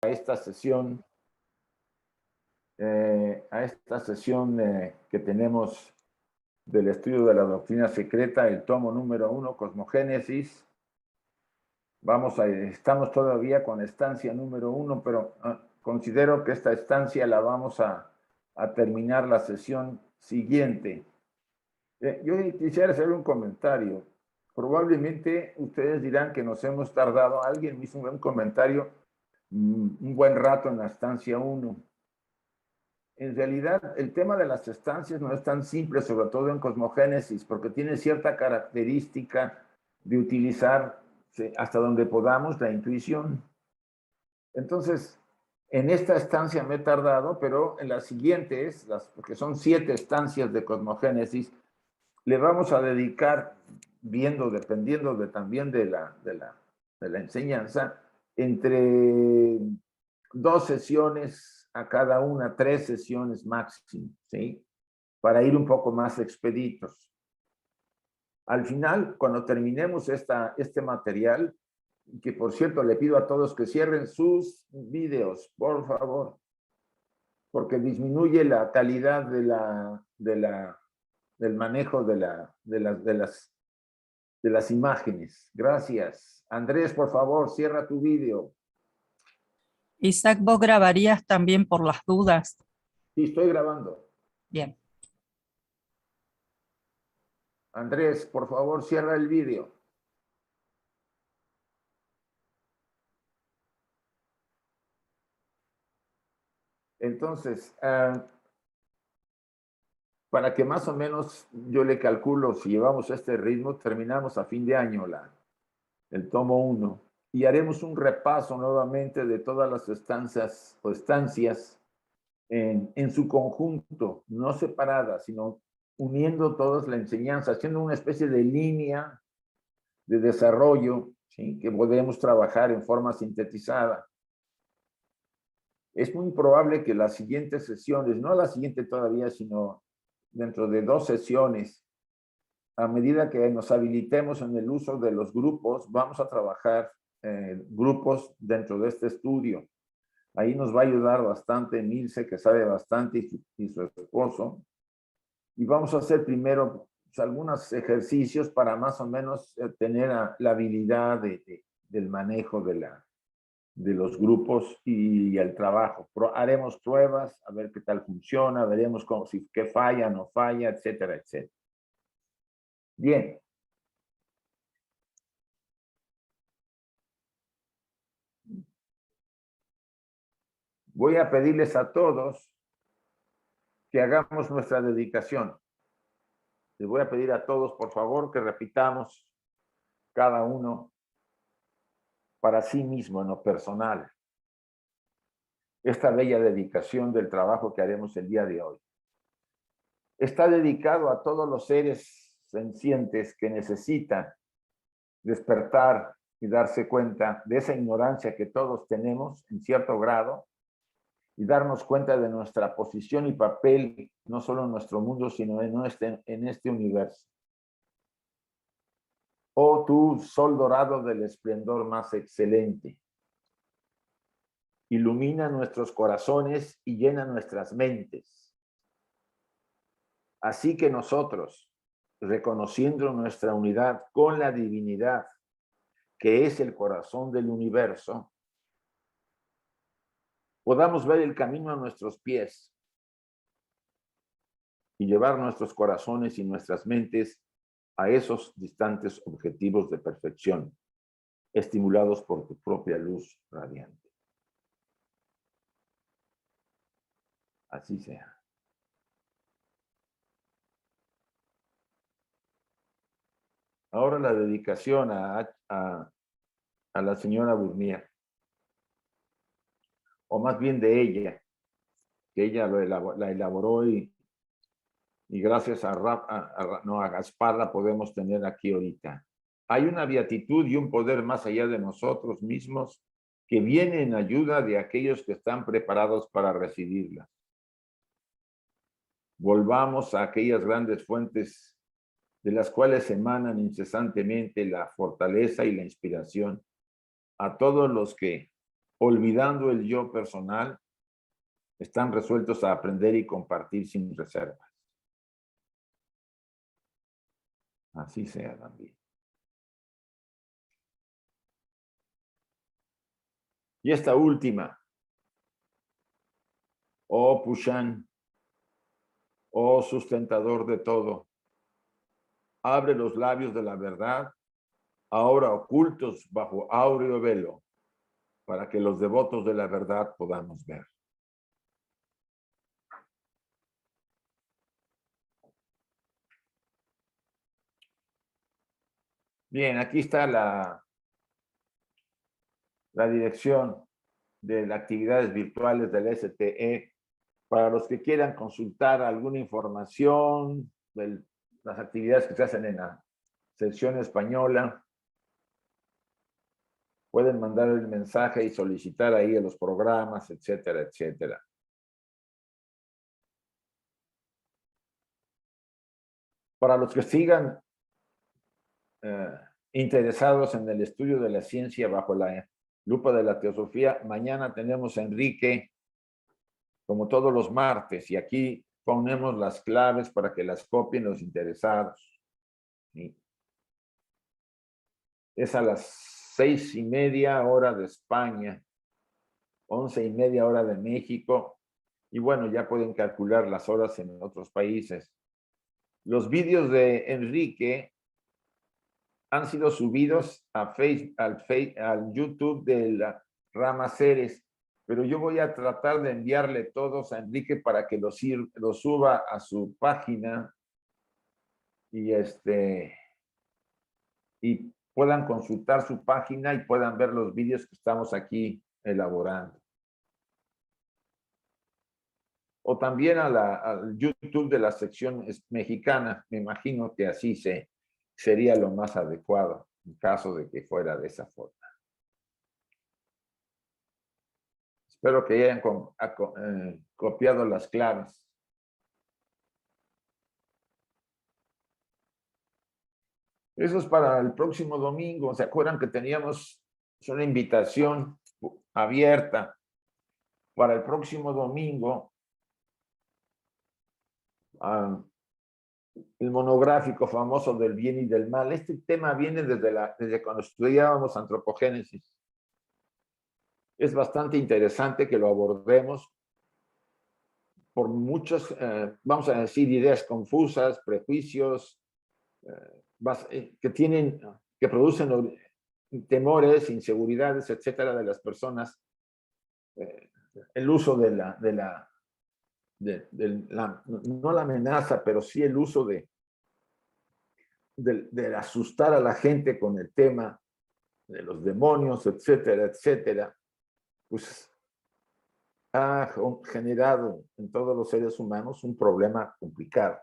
esta sesión, que tenemos del estudio de la doctrina secreta, el tomo número 1, Cosmogénesis. Estamos todavía con estancia número 1, pero considero que esta estancia la vamos a terminar la sesión siguiente. Yo quisiera hacer un comentario. Probablemente ustedes dirán que nos hemos tardado. Alguien me hizo un comentario un buen rato en la estancia 1. En realidad, el tema de las estancias no es tan simple, sobre todo en Cosmogénesis, porque tiene cierta característica de utilizar hasta donde podamos la intuición. Entonces, en esta estancia me he tardado, pero en las siguientes, porque son 7 estancias de Cosmogénesis, le vamos a dedicar, dependiendo también de la enseñanza, entre 2 sesiones a cada una, 3 sesiones máximo, ¿sí? Para ir un poco más expeditos. Al final, cuando terminemos este material, que por cierto le pido a todos que cierren sus videos, por favor, porque disminuye la calidad del manejo de las imágenes. Gracias. Andrés, por favor, cierra tu video. Isaac, ¿vos grabarías también por las dudas? Sí, estoy grabando. Bien. Andrés, por favor, cierra el video. Entonces, para que más o menos yo le calculo, si llevamos este ritmo, terminamos a fin de año el tomo 1 y haremos un repaso nuevamente de todas las estancias en su conjunto, no separadas, sino uniendo todas la enseñanza, haciendo una especie de línea de desarrollo, ¿sí? Que podemos trabajar en forma sintetizada. Es muy probable que las siguientes sesiones, no la siguiente todavía, sino dentro de 2 sesiones, a medida que nos habilitemos en el uso de los grupos, vamos a trabajar grupos dentro de este estudio. Ahí nos va a ayudar bastante Milce, que sabe bastante, y su esposo. Y vamos a hacer primero algunos ejercicios para más o menos tener la habilidad del manejo de los grupos y el trabajo. Haremos pruebas, a ver qué tal funciona, veremos qué falla, no falla, etcétera, etcétera. Bien. Voy a pedirles a todos que hagamos nuestra dedicación. Les voy a pedir a todos, por favor, que repitamos cada uno para sí mismo, en lo personal, esta bella dedicación del trabajo que haremos el día de hoy. Está dedicado a todos los seres sencientes que necesitan despertar y darse cuenta de esa ignorancia que todos tenemos en cierto grado y darnos cuenta de nuestra posición y papel, no solo en nuestro mundo, sino en este universo. Oh tú, sol dorado del esplendor más excelente, ilumina nuestros corazones y llena nuestras mentes. Así que nosotros, reconociendo nuestra unidad con la divinidad, que es el corazón del universo, podamos ver el camino a nuestros pies y llevar nuestros corazones y nuestras mentes a esos distantes objetivos de perfección, estimulados por tu propia luz radiante. Así sea. Ahora la dedicación a la señora Burnier, o más bien de ella, que ella la elaboró y gracias a Gaspar la podemos tener aquí ahorita. Hay una beatitud y un poder más allá de nosotros mismos que viene en ayuda de aquellos que están preparados para recibirla. Volvamos a aquellas grandes fuentes de las cuales emanan incesantemente la fortaleza y la inspiración a todos los que olvidando el yo personal, están resueltos a aprender y compartir sin reservas. Así sea también. Y esta última, oh Pushan, oh sustentador de todo, abre los labios de la verdad, ahora ocultos bajo áureo velo, para que los devotos de la verdad podamos ver. Bien, aquí está la dirección de las actividades virtuales del STE. Para los que quieran consultar alguna información de las actividades que se hacen en la sección española, pueden mandar el mensaje y solicitar ahí a los programas, etcétera, etcétera. Para los que sigan interesados en el estudio de la ciencia bajo la lupa de la teosofía, mañana tenemos a Enrique, como todos los martes, y aquí ponemos las claves para que las copien los interesados. ¿Sí? Es a las 6:30 hora de España, 11:30 hora de México, y bueno, ya pueden calcular las horas en otros países. Los vídeos de Enrique han sido subidos a al YouTube de la Rama Ceres, pero yo voy a tratar de enviarle todos a Enrique para que los suba a su página y puedan consultar su página y puedan ver los vídeos que estamos aquí elaborando. O también al YouTube de la sección mexicana, me imagino que así sería lo más adecuado en caso de que fuera de esa forma. Espero que hayan copiado las claves. Eso es para el próximo domingo. ¿Se acuerdan que teníamos una invitación abierta para el próximo domingo? El monográfico famoso del bien y del mal. Este tema viene desde cuando estudiábamos antropogénesis. Es bastante interesante que lo abordemos por muchos, vamos a decir, ideas confusas, prejuicios, que producen temores, inseguridades, etcétera, de las personas. El uso no la amenaza, pero sí el uso de asustar a la gente con el tema de los demonios, etcétera, etcétera, pues ha generado en todos los seres humanos un problema complicado.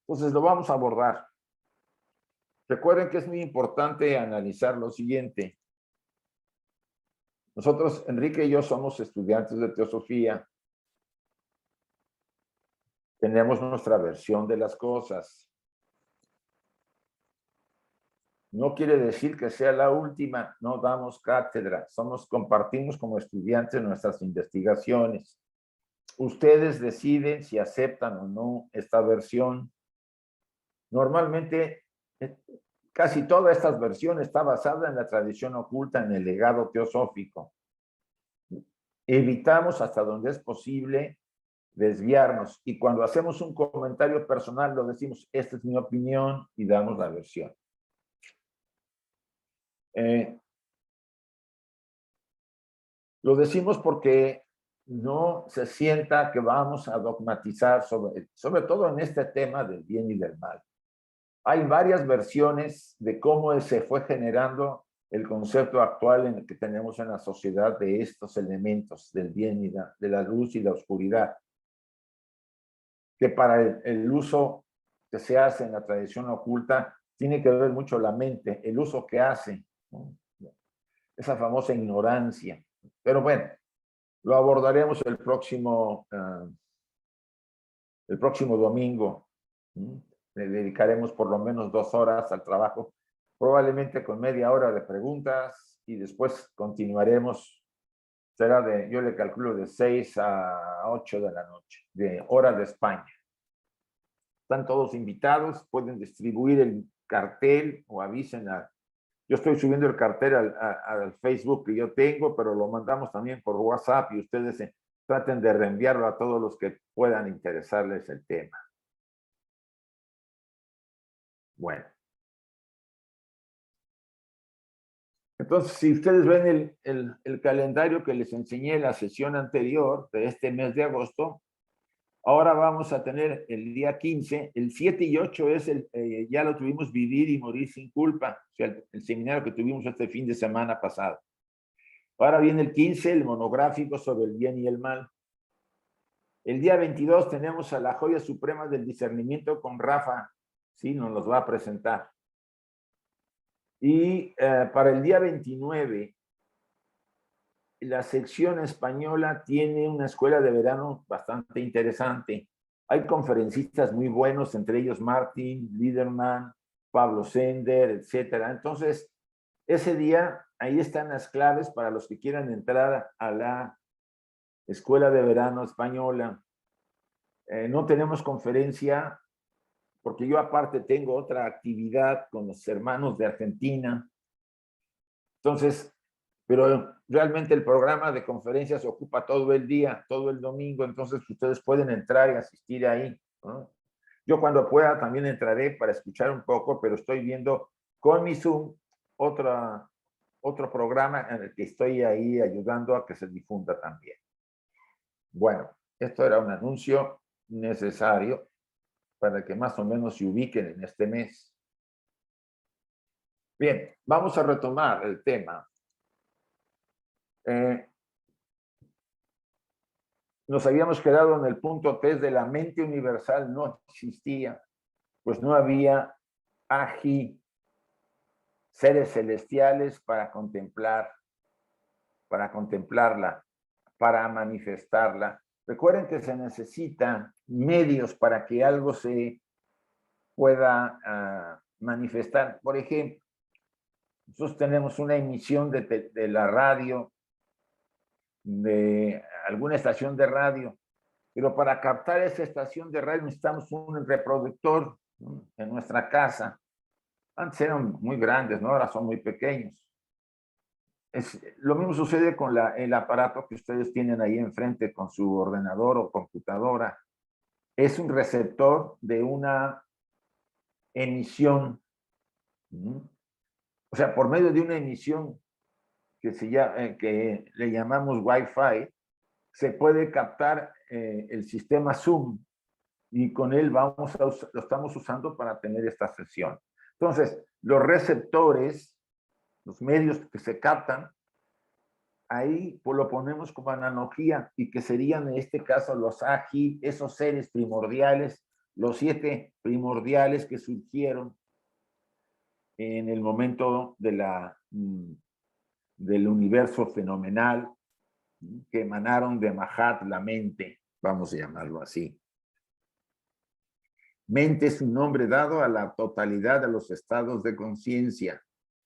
Entonces lo vamos a abordar. Recuerden que es muy importante analizar lo siguiente. Nosotros, Enrique y yo, somos estudiantes de teosofía. Tenemos nuestra versión de las cosas. No quiere decir que sea la última, no damos cátedra, compartimos como estudiantes nuestras investigaciones. Ustedes deciden si aceptan o no esta versión. Normalmente, casi toda esta versión está basada en la tradición oculta, en el legado teosófico. Evitamos hasta donde es posible desviarnos, y cuando hacemos un comentario personal lo decimos, esta es mi opinión, y damos la versión. Lo decimos porque no se sienta que vamos a dogmatizar sobre todo en este tema del bien y del mal. Hay varias versiones de cómo se fue generando el concepto actual en el que tenemos en la sociedad de estos elementos del bien y de la luz y la oscuridad, que para el uso que se hace en la tradición oculta tiene que ver mucho la mente, el uso que hace, ¿no? Esa famosa ignorancia. Pero bueno, lo abordaremos el próximo domingo. Le dedicaremos por lo menos 2 horas al trabajo, probablemente con media hora de preguntas, y después continuaremos será yo le calculo de 6 a 8 de la noche, de hora de España. Están todos invitados, pueden distribuir el cartel o avisen yo estoy subiendo el cartel al Facebook que yo tengo, pero lo mandamos también por WhatsApp y ustedes traten de reenviarlo a todos los que puedan interesarles el tema. Bueno. Entonces, si ustedes ven el calendario que les enseñé en la sesión anterior de este mes de agosto, ahora vamos a tener el día 15, el 7 y 8 es ya lo tuvimos Vivir y Morir sin Culpa, o sea, el seminario que tuvimos este fin de semana pasado. Ahora viene el 15, el monográfico sobre el bien y el mal. El día 22 tenemos a la joya suprema del discernimiento con Rafa, ¿sí? Nos los va a presentar. Y para el día 29, la sección española tiene una escuela de verano bastante interesante. Hay conferencistas muy buenos, entre ellos Martin Liederman, Pablo Sender, etcétera. Entonces, ese día, ahí están las claves para los que quieran entrar a la escuela de verano española. No tenemos conferencia, porque yo aparte tengo otra actividad con los hermanos de Argentina. Entonces, pero realmente el programa de conferencias ocupa todo el día, todo el domingo, entonces ustedes pueden entrar y asistir ahí, ¿no? Yo cuando pueda también entraré para escuchar un poco, pero estoy viendo con mi Zoom otro programa en el que estoy ahí ayudando a que se difunda también. Bueno, esto era un anuncio necesario para que más o menos se ubiquen en este mes. Bien, vamos a retomar el tema. Nos habíamos quedado en el punto 3 de la mente universal no existía, pues no había seres celestiales para contemplarla, para manifestarla. Recuerden que se necesitan medios para que algo se pueda manifestar. Por ejemplo, nosotros tenemos una emisión de la radio, de alguna estación de radio, pero para captar esa estación de radio necesitamos un reproductor, ¿no?, en nuestra casa. Antes eran muy grandes, ¿no? Ahora son muy pequeños. Lo mismo sucede con el aparato que ustedes tienen ahí enfrente con su ordenador o computadora. Es un receptor de una emisión. O sea, por medio de una emisión que le llamamos Wi-Fi, se puede captar el sistema Zoom y con él lo estamos usando para tener esta sesión. Entonces, los receptores, los medios que se captan, ahí pues lo ponemos como analogía y que serían en este caso los AGI, esos seres primordiales, los 7 primordiales que surgieron en el momento del universo fenomenal, que emanaron de Mahat, la mente, vamos a llamarlo así. Mente es un nombre dado a la totalidad de los estados de conciencia,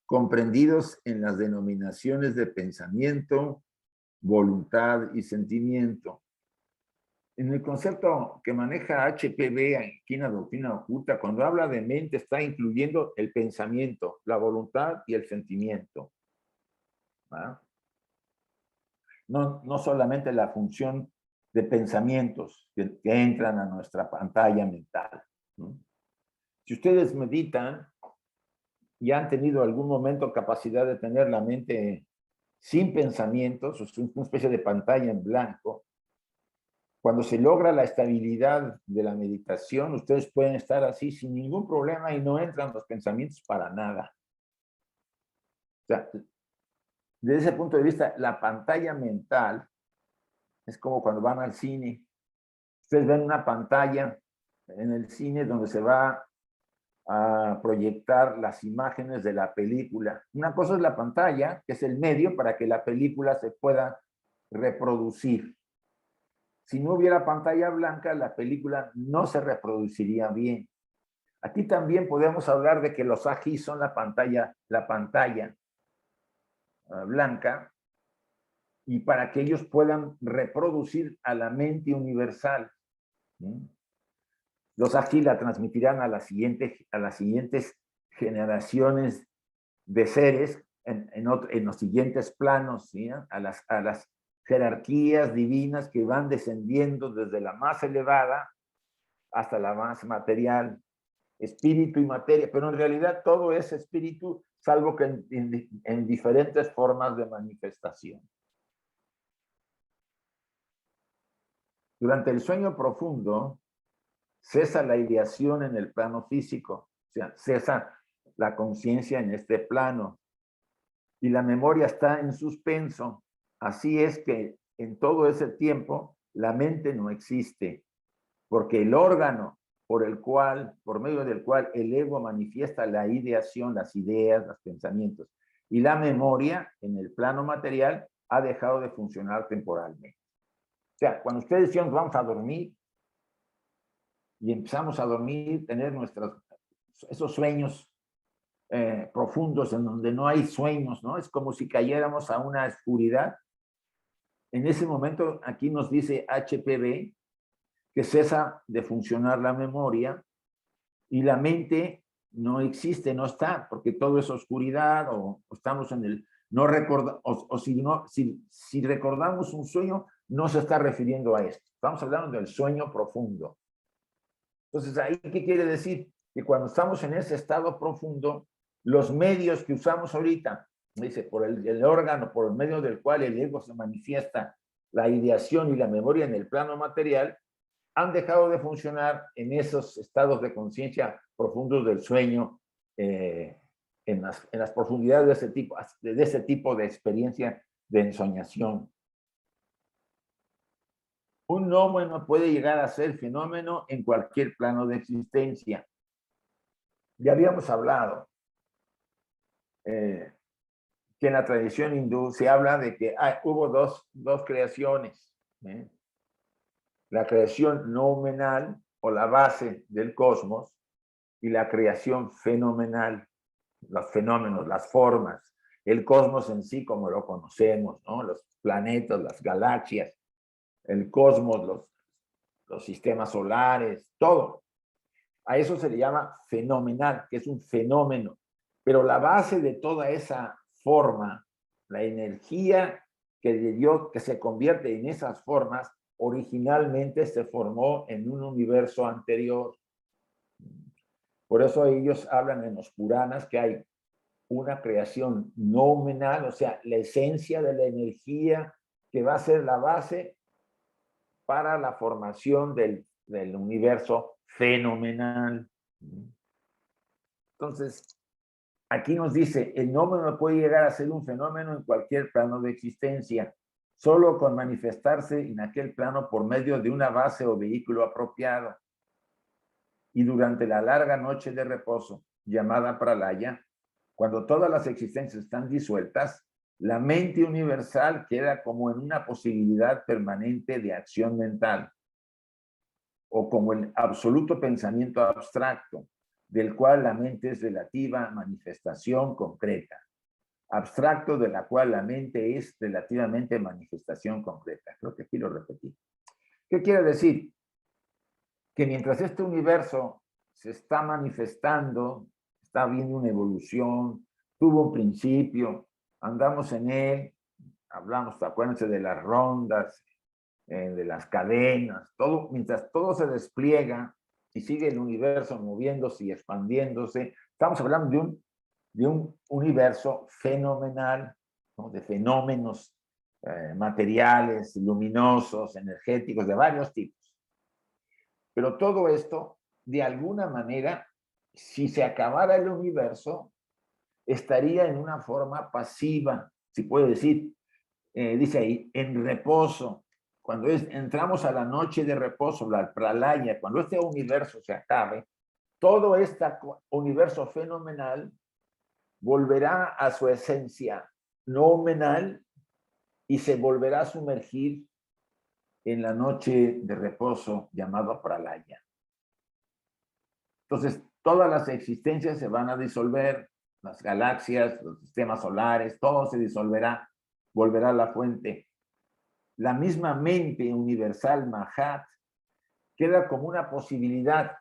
comprendidos en las denominaciones de pensamiento, voluntad y sentimiento. En el concepto que maneja HPB aquí en la doctrina oculta, cuando habla de mente está incluyendo el pensamiento, la voluntad y el sentimiento. ¿Ah? No solamente la función de pensamientos que entran a nuestra pantalla mental, ¿no? Si ustedes meditan y han tenido algún momento capacidad de tener la mente sin pensamientos, una especie de pantalla en blanco, cuando se logra la estabilidad de la meditación, ustedes pueden estar así sin ningún problema y no entran los pensamientos para nada. O sea, desde ese punto de vista, la pantalla mental es como cuando van al cine. Ustedes ven una pantalla en el cine donde se va a proyectar las imágenes de la película. Una cosa es la pantalla, que es el medio para que la película se pueda reproducir. Si no hubiera pantalla blanca, la película no se reproduciría bien. Aquí también podemos hablar de que los AGI son la pantalla blanca, y para que ellos puedan reproducir a la mente universal. Los aquí la transmitirán a las siguientes generaciones de seres en los siguientes planos, ¿sí? a las jerarquías divinas que van descendiendo desde la más elevada hasta la más material, espíritu y materia, pero en realidad todo es espíritu, salvo que en diferentes formas de manifestación. Durante el sueño profundo, cesa la ideación en el plano físico, o sea, cesa la conciencia en este plano, y la memoria está en suspenso. Así es que en todo ese tiempo la mente no existe, porque el órgano por medio del cual el ego manifiesta la ideación, las ideas, los pensamientos, y la memoria en el plano material ha dejado de funcionar temporalmente. O sea, cuando ustedes decían vamos a dormir y empezamos a dormir, tener esos sueños profundos en donde no hay sueños, ¿no? Es como si cayéramos a una oscuridad. En ese momento, aquí nos dice HPB que cesa de funcionar la memoria y la mente no existe, no está, porque todo es oscuridad o estamos en el... No recorda, si recordamos un sueño, no se está refiriendo a esto. Estamos hablando del sueño profundo. Entonces, ¿ahí qué quiere decir? Que cuando estamos en ese estado profundo, los medios que usamos ahorita, dice, por el órgano, por el medio del cual el ego se manifiesta, la ideación y la memoria en el plano material, han dejado de funcionar en esos estados de conciencia profundos del sueño, en las profundidades de ese tipo de experiencia de ensoñación. Un nómeno puede llegar a ser fenómeno en cualquier plano de existencia. Ya habíamos hablado que en la tradición hindú se habla de que hubo dos creaciones. La creación noumenal, o la base del cosmos, y la creación fenomenal, los fenómenos, las formas, el cosmos en sí como lo conocemos, ¿no? Los planetas, las galaxias, el cosmos, los sistemas solares, todo. A eso se le llama fenomenal, que es un fenómeno. Pero la base de toda esa forma, la energía que se convierte en esas formas, originalmente se formó en un universo anterior. Por eso ellos hablan en los Puranas que hay una creación noumenal, o sea, la esencia de la energía que va a ser la base para la formación del universo fenomenal. Entonces, aquí nos dice, el nómeno puede llegar a ser un fenómeno en cualquier plano de existencia, solo con manifestarse en aquel plano por medio de una base o vehículo apropiado. Y durante la larga noche de reposo, llamada pralaya, cuando todas las existencias están disueltas, la mente universal queda como en una posibilidad permanente de acción mental, o como el absoluto pensamiento abstracto, del cual la mente es relativa manifestación concreta. Abstracto de la cual la mente es relativamente manifestación concreta. Creo que aquí lo repetí. ¿Qué quiere decir? Que mientras este universo se está manifestando, está viendo una evolución, tuvo un principio, andamos en él, hablamos, acuérdense de las rondas, de las cadenas, todo, mientras todo se despliega y sigue el universo moviéndose y expandiéndose, estamos hablando de un universo fenomenal, ¿no? De fenómenos materiales, luminosos, energéticos, de varios tipos. Pero todo esto, de alguna manera, si se acabara el universo, estaría en una forma pasiva, si puede decir, dice ahí, en reposo. Cuando entramos a la noche de reposo, la pralaya, cuando este universo se acabe, todo este universo fenomenal volverá a su esencia noumenal y se volverá a sumergir en la noche de reposo llamado pralaya. Entonces, todas las existencias se van a disolver, las galaxias, los sistemas solares, todo se disolverá, volverá a la fuente. la misma mente universal, Mahat, queda como una posibilidad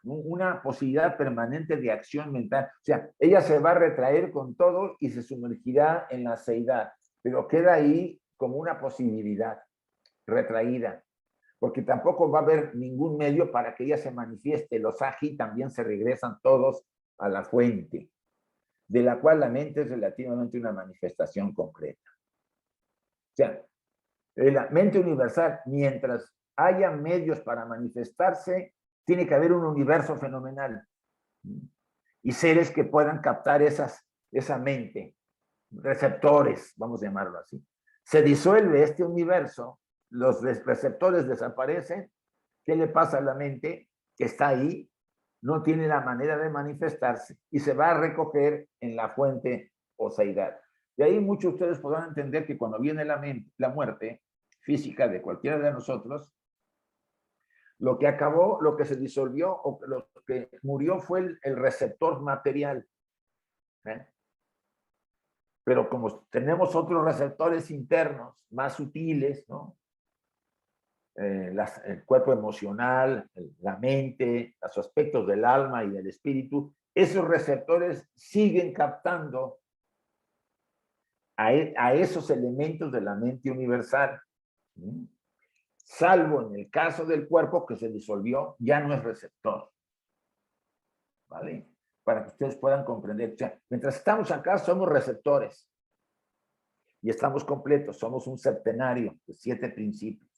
permanente de acción mental. O sea, ella se va a retraer con todo y se sumergirá en la seidad, pero queda ahí como una posibilidad retraída, porque tampoco va a haber ningún medio para que ella se manifieste. Los aji también se regresan todos a la fuente, de la cual la mente es relativamente una manifestación concreta. O sea, la mente universal, mientras haya medios para manifestarse, tiene que haber un universo fenomenal y seres que puedan captar esa mente, receptores, vamos a llamarlo así. Se disuelve este universo, los receptores desaparecen. ¿Qué le pasa a la mente? Que está ahí, no tiene la manera de manifestarse y se va a recoger en la fuente o seidad. De ahí muchos de ustedes podrán entender que cuando viene la muerte física de cualquiera de nosotros, lo que acabó, lo que se disolvió o lo que murió fue el receptor material. Pero como tenemos otros receptores internos más sutiles, ¿no? El cuerpo emocional, la mente, los aspectos del alma y del espíritu, esos receptores siguen captando a esos elementos de la mente universal. Salvo en el caso del cuerpo que se disolvió, ya no es receptor. ¿Vale? Para que ustedes puedan comprender. O sea, mientras estamos acá, somos receptores. Y estamos completos, somos un septenario de 7 principios.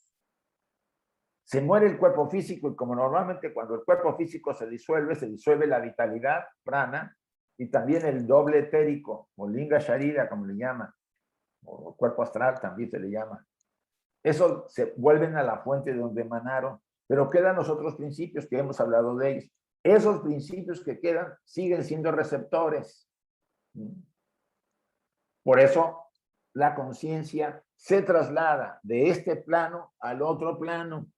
Se muere el cuerpo físico y como normalmente cuando el cuerpo físico se disuelve la vitalidad, prana, y también el doble etérico, o linga sharira, como le llaman, o cuerpo astral también se le llama. Eso se vuelven a la fuente de donde emanaron, pero quedan los otros principios que hemos hablado de ellos. Esos principios que quedan siguen siendo receptores. Por eso la conciencia se traslada de este plano al otro plano,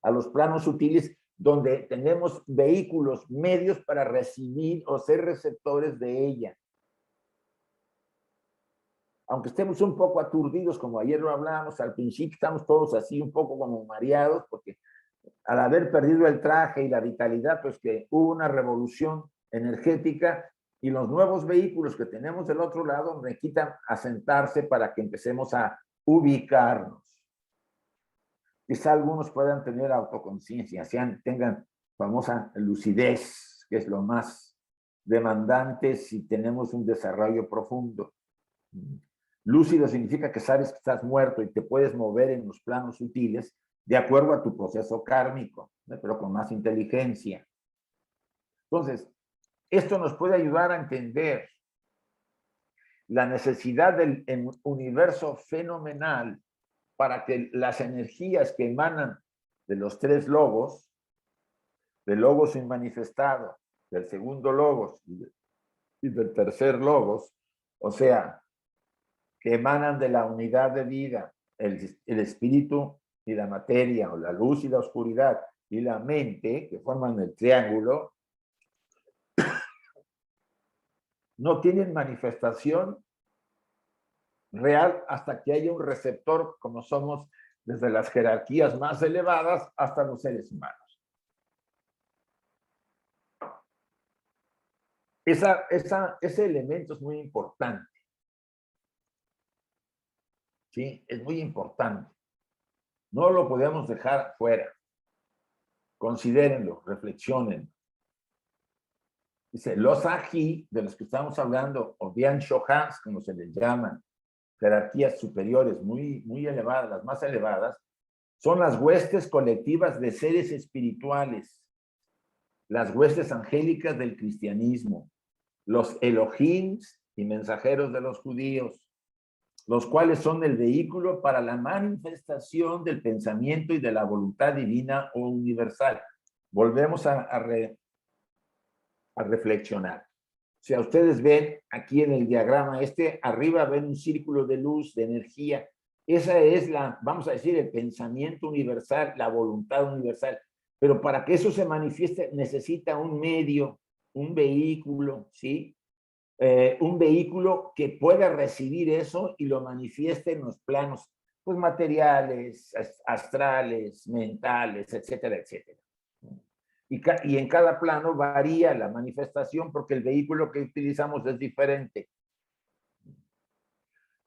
a los planos sutiles, donde tenemos vehículos, medios para recibir o ser receptores de ella. Aunque estemos un poco aturdidos, como ayer lo hablábamos, al principio estamos todos así un poco como mareados, porque al haber perdido el traje y la vitalidad, pues que hubo una revolución energética y los nuevos vehículos que tenemos del otro lado necesitan asentarse para que empecemos a ubicarnos. Quizá algunos puedan tener autoconciencia, tengan famosa lucidez, que es lo más demandante si tenemos un desarrollo profundo. Lúcido significa que sabes que estás muerto y te puedes mover en los planos sutiles de acuerdo a tu proceso kármico, ¿no? Pero con más inteligencia. Entonces, esto nos puede ayudar a entender la necesidad del universo fenomenal para que las energías que emanan de los 3 logos, del logos inmanifestado, del segundo logos y del tercer logos, o sea, que emanan de la unidad de vida, el espíritu y la materia, o la luz y la oscuridad, y la mente, que forman el triángulo, no tienen manifestación real hasta que haya un receptor, como somos desde las jerarquías más elevadas hasta los seres humanos. Ese elemento es muy importante. ¿Sí? Es muy importante. No lo podemos dejar fuera. Considérenlo, reflexionen. Dice, los aji, de los que estamos hablando, o bien shohans, como se les llaman, jerarquías superiores muy, muy elevadas, las más elevadas, son las huestes colectivas de seres espirituales, las huestes angélicas del cristianismo, los Elohims y mensajeros de los judíos, los cuales son el vehículo para la manifestación del pensamiento y de la voluntad divina o universal. Volvemos a reflexionar. O sea, ustedes ven aquí en el diagrama arriba ven un círculo de luz, de energía. Esa es vamos a decir, el pensamiento universal, la voluntad universal. Pero para que eso se manifieste necesita un medio, un vehículo, ¿sí? Un vehículo que pueda recibir eso y lo manifieste en los planos pues, materiales, astrales, mentales, etcétera, etcétera. Y en cada plano varía la manifestación porque el vehículo que utilizamos es diferente.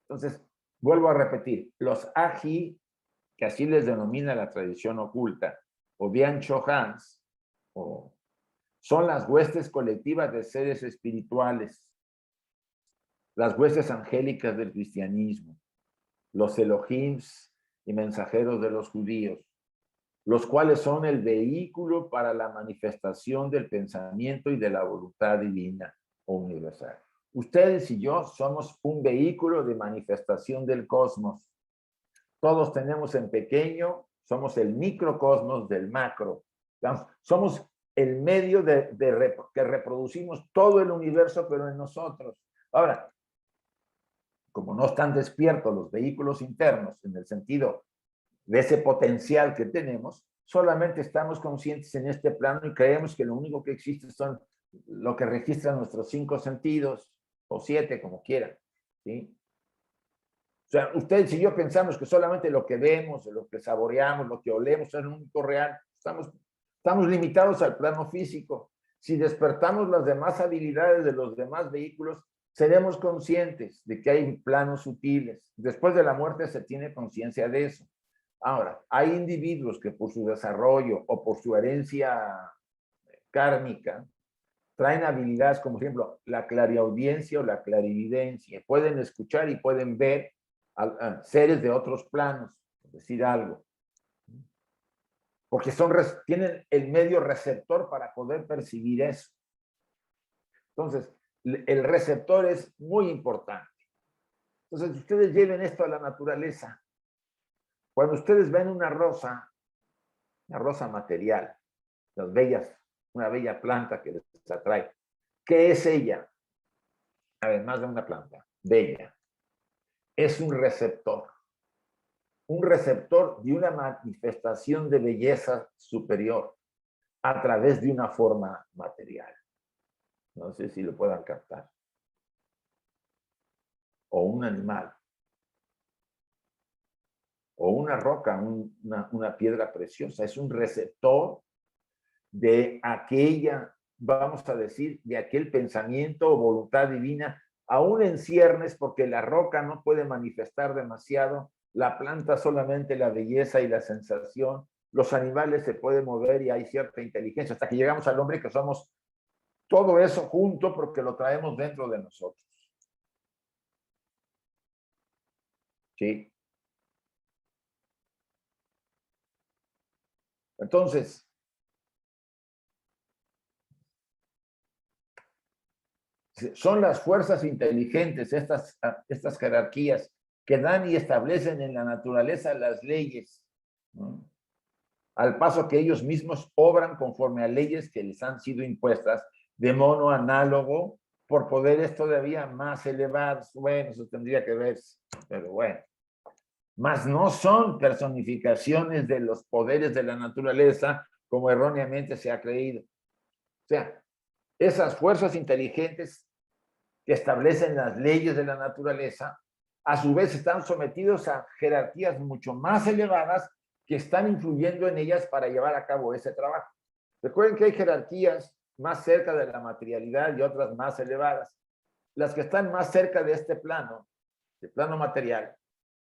Entonces, vuelvo a repetir, los Agi, que así les denomina la tradición oculta, o Bian-Chohans, son las huestes colectivas de seres espirituales, las huestes angélicas del cristianismo, los Elohims y mensajeros de los judíos, los cuales son el vehículo para la manifestación del pensamiento y de la voluntad divina o universal. Ustedes y yo somos un vehículo de manifestación del cosmos. Todos tenemos en pequeño, somos el microcosmos del macro. Somos el medio que reproducimos todo el universo, pero en nosotros. Ahora, como no están despiertos los vehículos internos en el sentido de ese potencial que tenemos, solamente estamos conscientes en este plano y creemos que lo único que existe son lo que registran nuestros 5 sentidos, o 7, como quieran, ¿sí? O sea, ustedes y yo pensamos que solamente lo que vemos, lo que saboreamos, lo que olemos es lo único real. Estamos limitados al plano físico. Si despertamos las demás habilidades de los demás vehículos, seremos conscientes de que hay planos sutiles. Después de la muerte se tiene conciencia de eso. Ahora, hay individuos que por su desarrollo o por su herencia kármica traen habilidades como, por ejemplo, la clariaudiencia o la clarividencia. Pueden escuchar y pueden ver a seres de otros planos, por decir algo. Porque tienen el medio receptor para poder percibir eso. Entonces, el receptor es muy importante. Entonces, ustedes lleven esto a la naturaleza. Cuando ustedes ven una rosa material, una bella planta que les atrae, ¿qué es ella? Además de una planta bella, es un receptor de una manifestación de belleza superior a través de una forma material. No sé si lo puedan captar. O un animal. O una roca, una piedra preciosa. Es un receptor de aquella, vamos a decir, de aquel pensamiento o voluntad divina, aún en ciernes, porque la roca no puede manifestar demasiado, la planta solamente la belleza y la sensación, los animales se pueden mover y hay cierta inteligencia, hasta que llegamos al hombre que somos todo eso junto porque lo traemos dentro de nosotros. ¿Sí? Entonces, son las fuerzas inteligentes, estas jerarquías, que dan y establecen en la naturaleza las leyes, ¿no? Al paso que ellos mismos obran conforme a leyes que les han sido impuestas de modo análogo por poderes todavía más elevados. Bueno, eso tendría que verse, pero bueno. Mas no son personificaciones de los poderes de la naturaleza como erróneamente se ha creído. O sea, esas fuerzas inteligentes que establecen las leyes de la naturaleza, a su vez están sometidos a jerarquías mucho más elevadas que están influyendo en ellas para llevar a cabo ese trabajo. Recuerden que hay jerarquías más cerca de la materialidad y otras más elevadas. Las que están más cerca de este plano, el plano material,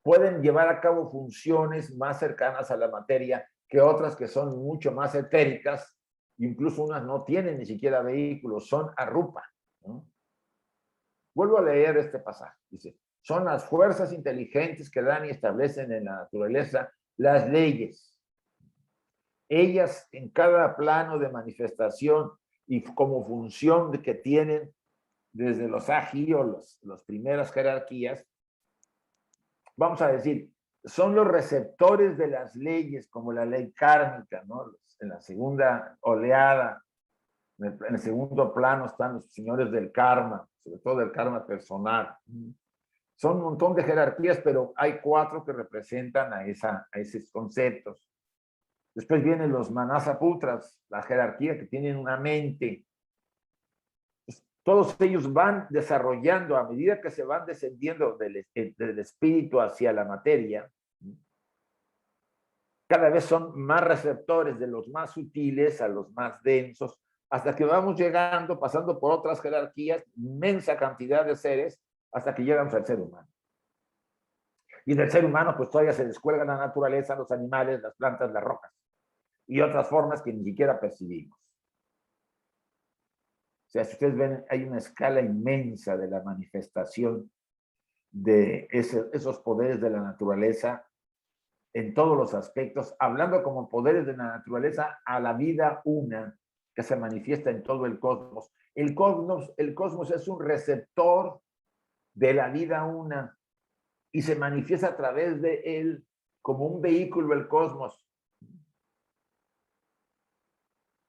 pueden llevar a cabo funciones más cercanas a la materia que otras que son mucho más etéricas, incluso unas no tienen ni siquiera vehículos, son arrupa, ¿no? Vuelvo a leer este pasaje. Dice, son las fuerzas inteligentes que dan y establecen en la naturaleza las leyes. Ellas en cada plano de manifestación y como función de que tienen desde los agi o las primeras jerarquías, vamos a decir, son los receptores de las leyes, como la ley kármica, ¿no? En la segunda oleada, en el segundo plano están los señores del karma, sobre todo del karma personal. Son un montón de jerarquías, pero hay 4 que representan a esos conceptos. Después vienen los manasaputras, la jerarquía que tienen una mente. Todos ellos van desarrollando, a medida que se van descendiendo del espíritu hacia la materia, cada vez son más receptores de los más sutiles a los más densos, hasta que vamos llegando, pasando por otras jerarquías, inmensa cantidad de seres, hasta que llegamos al ser humano. Y del ser humano, pues todavía se descuelga la naturaleza, los animales, las plantas, las rocas, y otras formas que ni siquiera percibimos. O sea, si ustedes ven, hay una escala inmensa de la manifestación de esos poderes de la naturaleza en todos los aspectos, hablando como poderes de la naturaleza a la vida una que se manifiesta en todo el cosmos. El cosmos es un receptor de la vida una y se manifiesta a través de él como un vehículo el cosmos.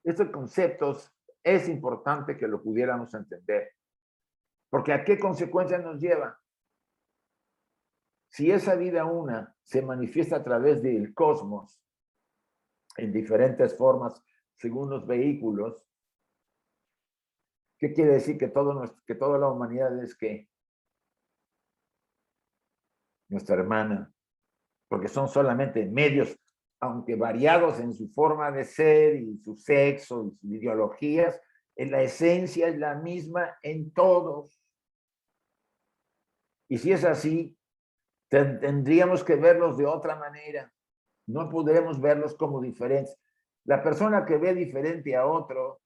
Estos conceptos es importante que lo pudiéramos entender, porque ¿a qué consecuencias nos lleva? Si esa vida una se manifiesta a través del cosmos en diferentes formas, según los vehículos, ¿qué quiere decir? Que toda la humanidad es que nuestra hermana, porque son solamente medios, aunque variados en su forma de ser y su sexo y sus ideologías, en la esencia es la misma en todos. Y si es así, tendríamos que verlos de otra manera. No podremos verlos como diferentes. La persona que ve diferente a otro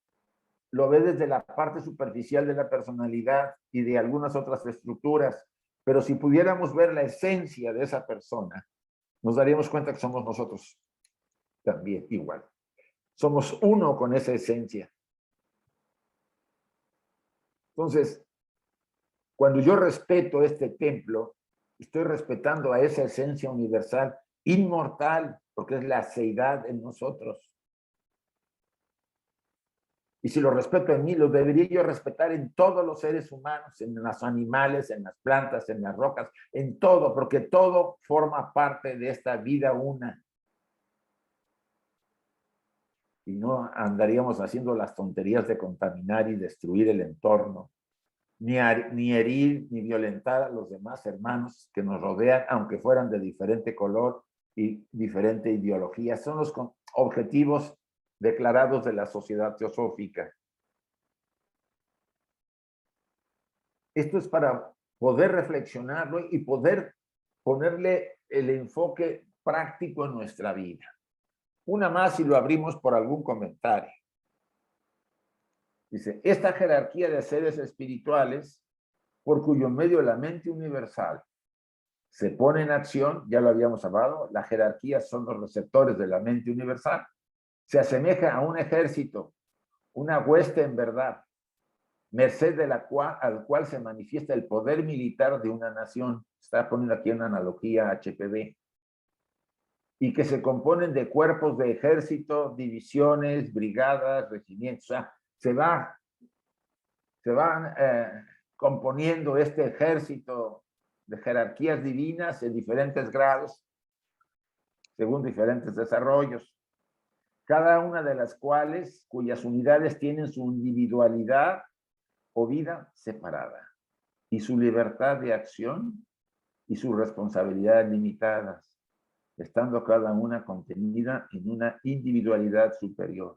lo ve desde la parte superficial de la personalidad y de algunas otras estructuras, pero si pudiéramos ver la esencia de esa persona, nos daríamos cuenta que somos nosotros también igual. Somos uno con esa esencia. Entonces, cuando yo respeto este templo, estoy respetando a esa esencia universal, inmortal, porque es la seidad en nosotros. Y si lo respeto en mí, lo debería yo respetar en todos los seres humanos, en los animales, en las plantas, en las rocas, en todo, porque todo forma parte de esta vida una. Y no andaríamos haciendo las tonterías de contaminar y destruir el entorno, ni herir ni violentar a los demás hermanos que nos rodean, aunque fueran de diferente color y diferente ideología. Son los objetivos declarados de la sociedad teosófica. Esto es para poder reflexionarlo y poder ponerle el enfoque práctico en nuestra vida. Una más y lo abrimos por algún comentario. Dice, esta jerarquía de seres espirituales, por cuyo medio la mente universal se pone en acción, ya lo habíamos hablado, la jerarquía son los receptores de la mente universal, se asemeja a un ejército, una hueste en verdad, merced de al cual se manifiesta el poder militar de una nación. Está poniendo aquí una analogía HPV. Y que se componen de cuerpos de ejército, divisiones, brigadas, regimientos. O sea, se van componiendo este ejército de jerarquías divinas en diferentes grados, según diferentes desarrollos. Cada una de las cuyas unidades tienen su individualidad o vida separada y su libertad de acción y sus responsabilidades limitadas, estando cada una contenida en una individualidad superior,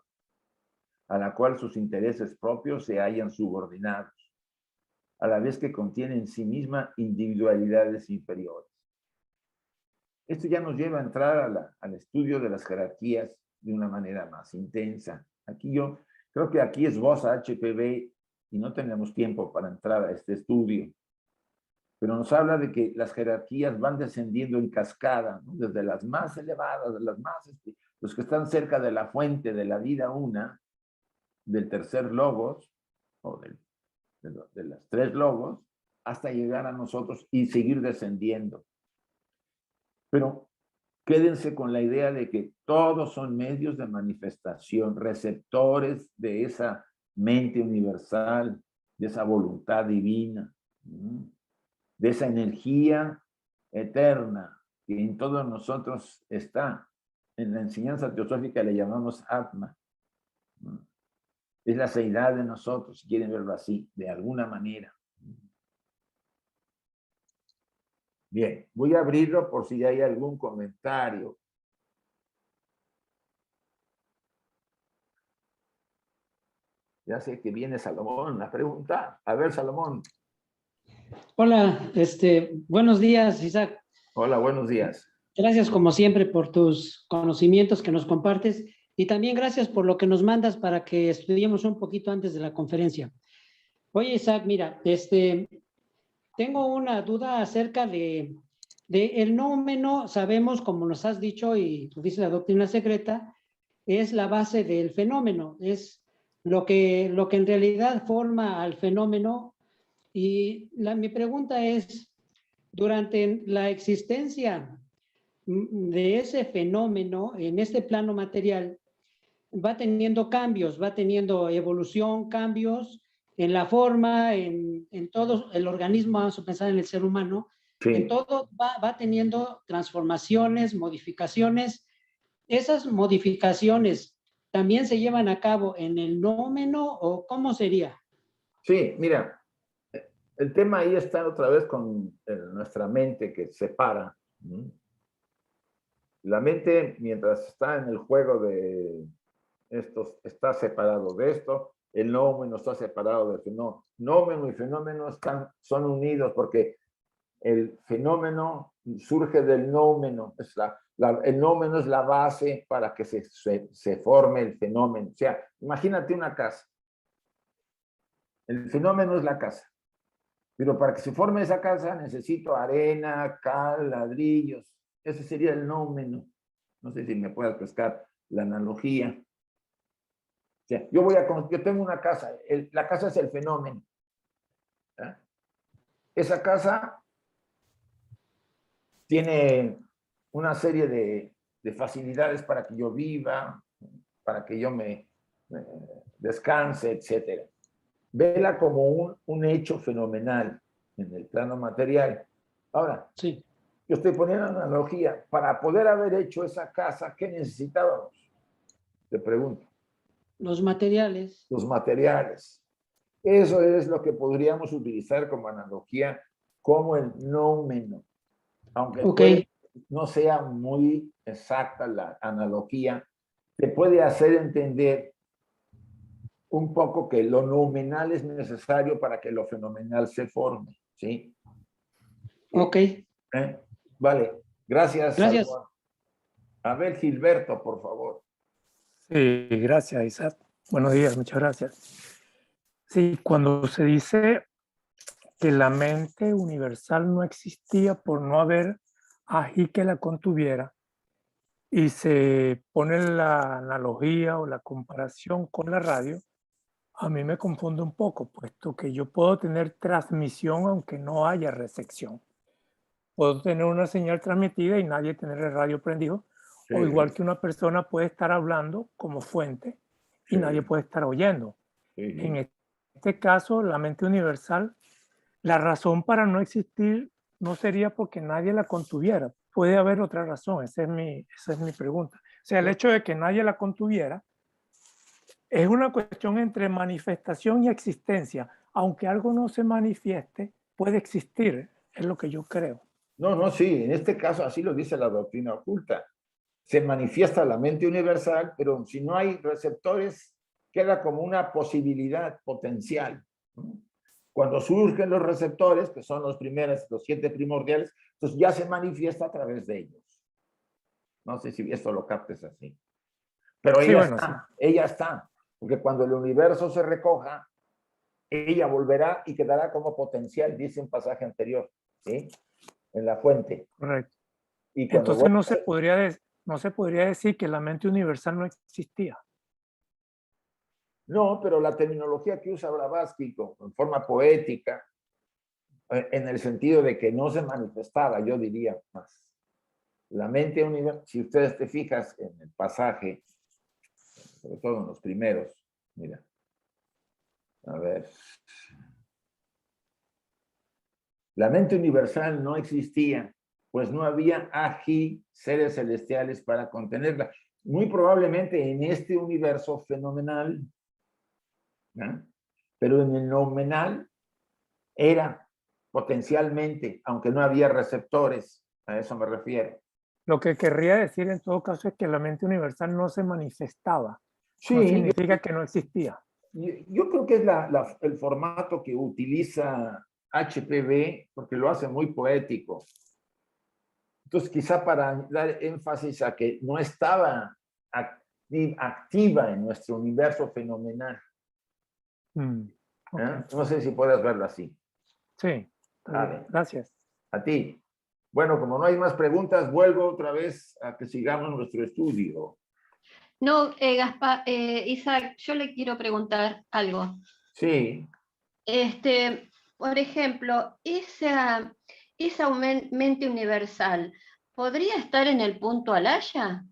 a la cual sus intereses propios se hallan subordinados, a la vez que contiene en sí misma individualidades inferiores. Esto ya nos lleva a entrar al estudio de las jerarquías de una manera más intensa. Aquí yo creo que aquí esboza HPV y no tenemos tiempo para entrar a este estudio, pero nos habla de que las jerarquías van descendiendo en cascada, ¿no? Desde las más elevadas, los que están cerca de la fuente de la vida una, del tercer logos, o de las tres logos, hasta llegar a nosotros y seguir descendiendo. Pero quédense con la idea de que todos son medios de manifestación, receptores de esa mente universal, de esa voluntad divina, de esa energía eterna que en todos nosotros está. En la enseñanza teosófica le llamamos Atma. Es la seidad de nosotros, si quieren verlo así, de alguna manera. Bien, voy a abrirlo por si hay algún comentario. Ya sé que viene Salomón a preguntar. A ver, Salomón. Hola, buenos días, Isaac. Hola, buenos días. Gracias como siempre por tus conocimientos que nos compartes y también gracias por lo que nos mandas para que estudiemos un poquito antes de la conferencia. Oye, Isaac, mira, tengo una duda acerca de el nómeno. Sabemos, como nos has dicho y tú dices la doctrina secreta, es la base del fenómeno, es lo que en realidad forma al fenómeno. Y mi pregunta es, durante la existencia de ese fenómeno en este plano material, va teniendo cambios, va teniendo evolución, cambios en la forma, en todo el organismo, vamos a pensar en el ser humano, en Sí. todo va teniendo transformaciones, modificaciones. ¿Esas modificaciones también se llevan a cabo en el nómeno o cómo sería? Sí, mira, el tema ahí está otra vez con nuestra mente que separa. La mente, mientras está en el juego de esto, está separado de esto, el nómeno está separado del fenómeno. Nómeno y fenómeno son unidos porque el fenómeno surge del nómeno. El nómeno es la base para que se forme el fenómeno. O sea, imagínate una casa. El fenómeno es la casa. Pero para que se forme esa casa necesito arena, cal, ladrillos. Ese sería el nómeno. No sé si me puedas pescar la analogía. O sea, yo tengo una casa. La casa es el fenómeno. ¿Eh? Esa casa tiene una serie de facilidades para que yo viva, para que yo me descanse, etc. Vela como un hecho fenomenal en el plano material. Ahora, Sí. yo estoy poniendo una analogía. Para poder haber hecho esa casa, ¿qué necesitábamos? Te pregunto. Los materiales. Los materiales. Eso es lo que podríamos utilizar como analogía, como el nómeno. Aunque no sea muy exacta la analogía, te puede hacer entender un poco que lo nominal es necesario para que lo fenomenal se forme, ¿sí? Ok. Vale, gracias. Gracias. Salvador. A ver, Gilberto, por favor. Sí, gracias, Isaac. Buenos días, muchas gracias. Sí, cuando se dice que la mente universal no existía por no haber ají que la contuviera, y se pone la analogía o la comparación con la radio, a mí me confunde un poco, puesto que yo puedo tener transmisión aunque no haya recepción. Puedo tener una señal transmitida y nadie tener el radio prendido, Sí. o igual que una persona puede estar hablando como fuente y nadie puede estar oyendo. Sí. En este caso, la mente universal, la razón para no existir no sería porque nadie la contuviera. Puede haber otra razón, esa es mi pregunta. O sea, el hecho de que nadie la contuviera es una cuestión entre manifestación y existencia. Aunque algo no se manifieste, puede existir, es lo que yo creo. No, sí, en este caso así lo dice la doctrina oculta. Se manifiesta la mente universal, pero si no hay receptores, queda como una posibilidad potencial. Cuando surgen los receptores, que son los 7 primordiales, entonces ya se manifiesta a través de ellos. No sé si esto lo captes así. Pero ella está, porque cuando el universo se recoja, ella volverá y quedará como potencial, dice un pasaje anterior, ¿sí? En la fuente. Correcto. Y cuando entonces no se podría decir que la mente universal no existía. No, pero la terminología que usa Blavatsky en forma poética, en el sentido de que no se manifestaba, yo diría más. La mente universal, si ustedes te fijas en el pasaje, sobre todo en los primeros, mira, a ver. La mente universal no existía, pues no había ají, seres celestiales para contenerla. Muy probablemente en este universo fenomenal, ¿no? Pero en el nominal era potencialmente, aunque no había receptores, a eso me refiero. Lo que querría decir en todo caso es que la mente universal no se manifestaba. Sí, no significa que no existía. Yo creo que es el formato que utiliza HPV porque lo hace muy poético. Entonces, quizá para dar énfasis a que no estaba activa en nuestro universo fenomenal. Okay. No sé si puedes verlo así. Sí, está bien. Gracias. A ti. Bueno, como no hay más preguntas, vuelvo otra vez a que sigamos nuestro estudio. No, Isaac, yo le quiero preguntar algo. Sí. Por ejemplo, esa mente universal, ¿podría estar en el punto Alaya?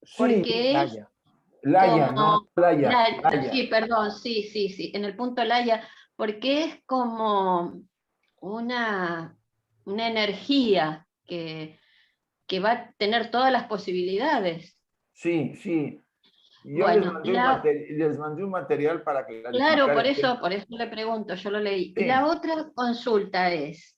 Sí, porque es Laya, como, no, Laya. sí, perdón, sí, en el punto Laya, porque es como una energía que va a tener todas las posibilidades. Sí, sí. Yo Bueno, les mandé un material para clarificar. claro, por eso le pregunto, yo lo leí. Sí. Y la otra consulta es,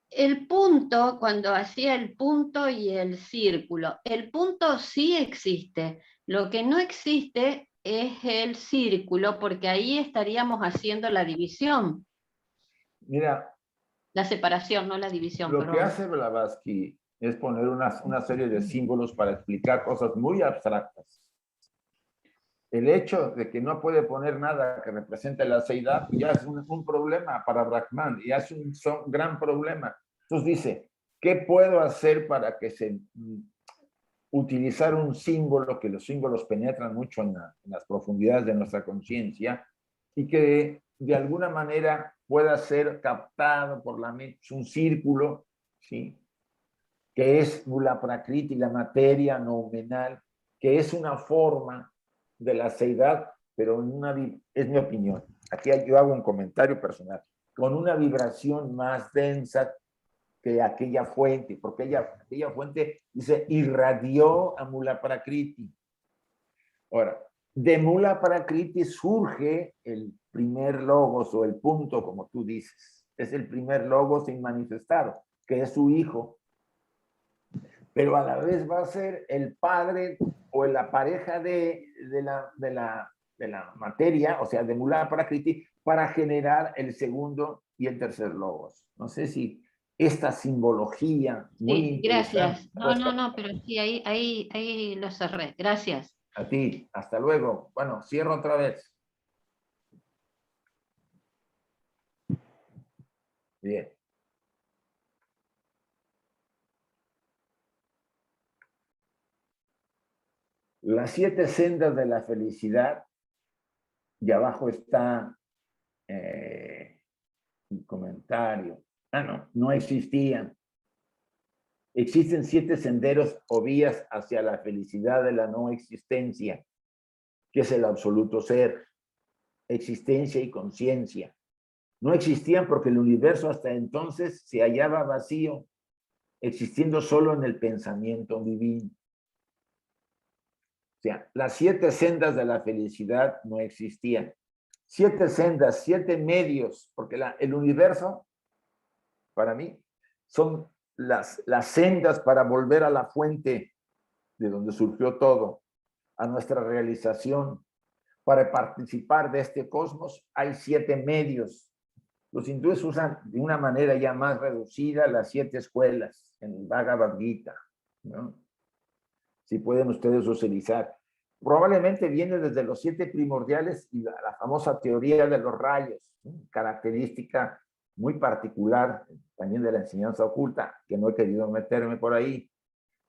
el punto, cuando hacía el punto y el círculo, el punto sí existe, lo que no existe es el círculo, porque ahí estaríamos haciendo la división. Mira, La separación, no la división, lo que perdón. hace Blavatsky es poner una serie de símbolos para explicar cosas muy abstractas. El hecho de que no puede poner nada que represente la seidad ya es un problema para Brahman, ya es un gran problema. Entonces dice, ¿qué puedo hacer para que utilizar un símbolo, que los símbolos penetran mucho en las profundidades de nuestra conciencia y que de alguna manera pueda ser captado por la mente? Es un círculo, ¿sí? Que es Mula Prakriti, la materia noumenal, que es una forma de la seidad, pero es mi opinión. Aquí yo hago un comentario personal, con una vibración más densa que aquella fuente, porque aquella fuente dice, irradió a Mula Prakriti. Ahora, de Mula Prakriti surge el primer logos o el punto, como tú dices. Es el primer logos manifestado, que es su hijo. Pero a la vez va a ser el padre o la pareja de la materia, o sea, de Mula Prakriti, para generar el segundo y el tercer logos. No sé si esta simbología muy Sí, gracias. interesante. No, pero sí, ahí lo cerré. Gracias. A ti, hasta luego. Bueno, cierro otra vez. Bien. Las 7 sendas de la felicidad, y abajo está el comentario. No existían. Existen 7 senderos o vías hacia la felicidad de la no existencia, que es el absoluto ser, existencia y conciencia. No existían porque el universo hasta entonces se hallaba vacío, existiendo solo en el pensamiento divino. O sea, las 7 sendas de la felicidad no existían. 7 sendas, 7 medios, porque el universo, para mí, son las sendas para volver a la fuente de donde surgió todo, a nuestra realización. Para participar de este cosmos hay 7 medios. Los hindúes usan de una manera ya más reducida las 7 escuelas en el Bhagavad Gita, ¿no? Si pueden ustedes utilizar. Probablemente viene desde los 7 primordiales y la famosa teoría de los rayos, ¿no? Característica muy particular también de la enseñanza oculta, que no he querido meterme por ahí.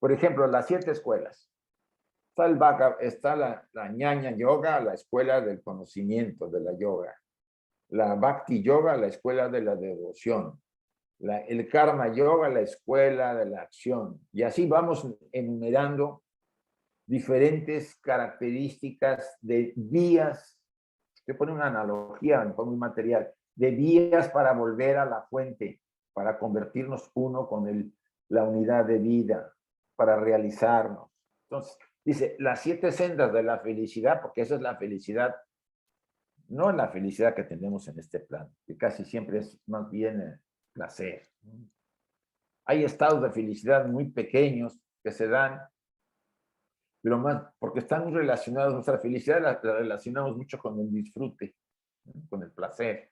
Por ejemplo, las 7 escuelas. Está la Ñaña Yoga, la escuela del conocimiento de la yoga. La Bhakti Yoga, la escuela de la devoción. El Karma Yoga, la escuela de la acción. Y así vamos enumerando diferentes características de vías. Estoy poniendo una analogía, muy material, de vías para volver a la fuente, para convertirnos uno con la unidad de vida, para realizarnos. Entonces, dice, las 7 sendas de la felicidad, porque esa es la felicidad, no es la felicidad que tenemos en este plano, que casi siempre es más bien placer. Hay estados de felicidad muy pequeños que se dan pero más, porque están relacionados, nuestra felicidad la relacionamos mucho con el disfrute, ¿no? Con el placer.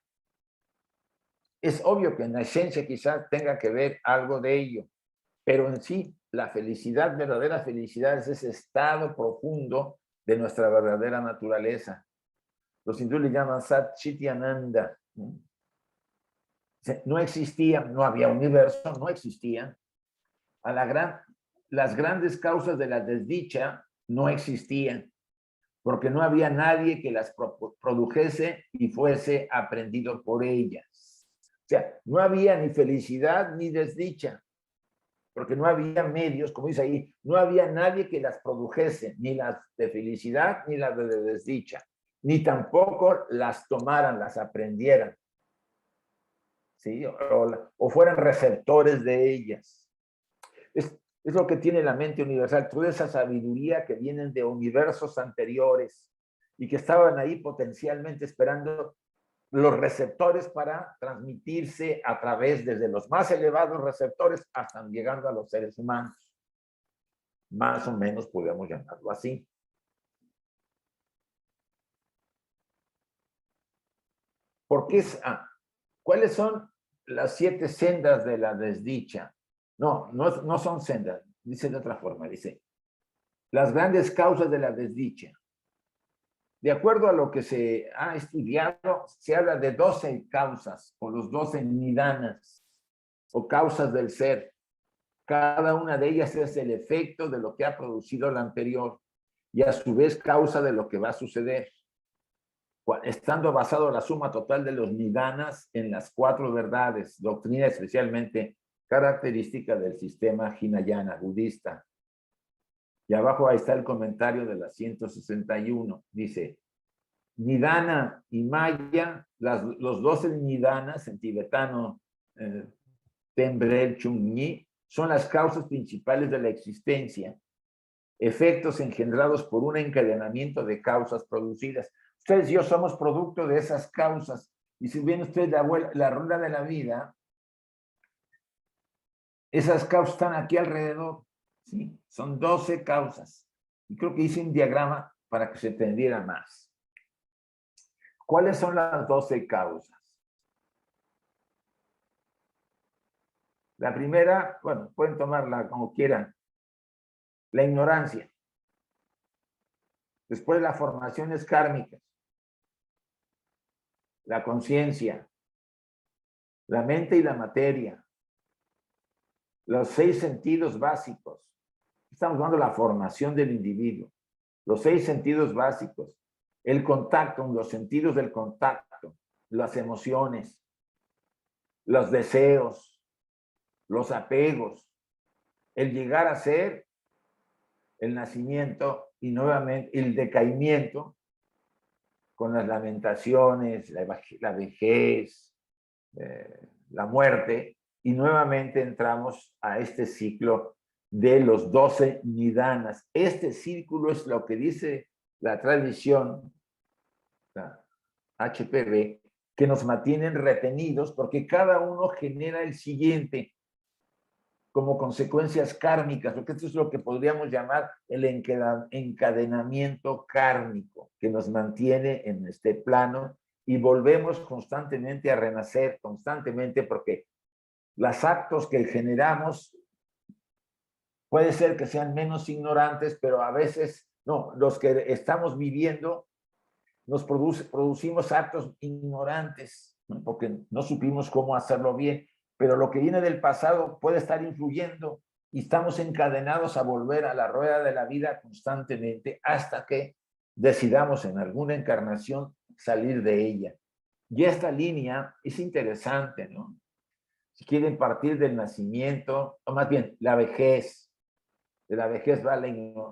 Es obvio que en la esencia quizás tenga que ver algo de ello, pero en sí, la felicidad, verdadera felicidad, es ese estado profundo de nuestra verdadera naturaleza. Los hindúes le llaman Sat Chit Ananda. No existía, no había universo, no existían. Las grandes causas de la desdicha no existían, porque no había nadie que las produjese y fuese aprendido por ellas. O sea, no había ni felicidad ni desdicha, porque no había medios, como dice ahí, no había nadie que las produjese, ni las de felicidad ni las de desdicha, ni tampoco las tomaran, las aprendieran, ¿sí? O fueran receptores de ellas. Es lo que tiene la mente universal, toda esa sabiduría que vienen de universos anteriores y que estaban ahí potencialmente esperando los receptores para transmitirse a través desde los más elevados receptores hasta llegando a los seres humanos. Más o menos podemos llamarlo así. ¿Cuáles son las 7 sendas de la desdicha? No son sendas, dice de otra forma, dice, las grandes causas de la desdicha. De acuerdo a lo que se ha estudiado, se habla de 12 causas, o los 12 nidanas, o causas del ser. Cada una de ellas es el efecto de lo que ha producido la anterior, y a su vez causa de lo que va a suceder, estando basado la suma total de los nidanas en las 4 verdades, doctrina especialmente característica del sistema Hinayana budista. Y abajo ahí está el comentario de la 161. Dice, Nidana y Maya, los 12 nidanas en tibetano, Tembrel Chungni, son las causas principales de la existencia, efectos engendrados por un encadenamiento de causas producidas. Ustedes y yo somos producto de esas causas. Y si ven ustedes la rueda de la vida, esas causas están aquí alrededor. ¿Sí? Son 12 causas. Y creo que hice un diagrama para que se entendiera más. ¿Cuáles son las 12 causas? La primera, bueno, pueden tomarla como quieran. La ignorancia. Después las formaciones kármicas. La conciencia. La mente y la materia. Los 6 sentidos básicos. Estamos hablando de la formación del individuo. Los 6 sentidos básicos. El contacto, los sentidos del contacto. Las emociones. Los deseos. Los apegos. El llegar a ser. El nacimiento y nuevamente el decaimiento con las lamentaciones, la vejez, la muerte, y nuevamente entramos a este ciclo de los 12 nidanas. Este círculo es lo que dice la tradición, la HPB, que nos mantienen retenidos porque cada uno genera el siguiente como consecuencias kármicas, porque esto es lo que podríamos llamar el encadenamiento kármico, que nos mantiene en este plano y volvemos constantemente a renacer, constantemente, porque los actos que generamos puede ser que sean menos ignorantes, pero a veces no, los que estamos viviendo nos producimos actos ignorantes, ¿no? Porque no supimos cómo hacerlo bien. Pero lo que viene del pasado puede estar influyendo y estamos encadenados a volver a la rueda de la vida constantemente hasta que decidamos en alguna encarnación salir de ella. Y esta línea es interesante, ¿no? Si quieren partir del nacimiento, o más bien la vejez, de la vejez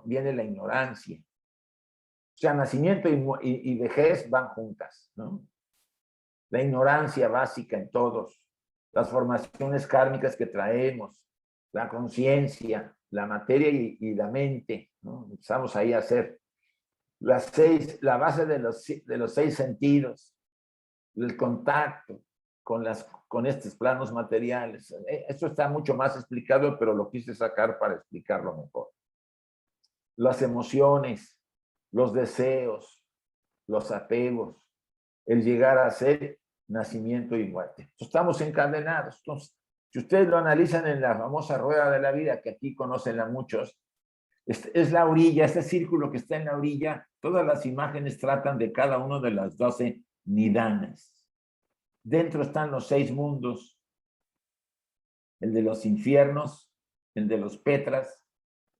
viene la ignorancia. O sea, nacimiento y vejez van juntas, ¿no? La ignorancia básica en todos. Las formaciones kármicas que traemos, la conciencia, la materia y la mente, ¿no? Empezamos ahí a hacer la base de los 6 sentidos, el contacto con estos planos materiales. Esto está mucho más explicado, pero lo quise sacar para explicarlo mejor. las emociones, los deseos, los apegos, el llegar a ser nacimiento y muerte. Estamos encadenados. Entonces, si ustedes lo analizan en la famosa rueda de la vida, que aquí conocen a muchos, es la orilla, este círculo que está en la orilla, todas las imágenes tratan de cada uno de las 12 nidanas. Dentro están los 6 mundos, el de los infiernos, el de los petras,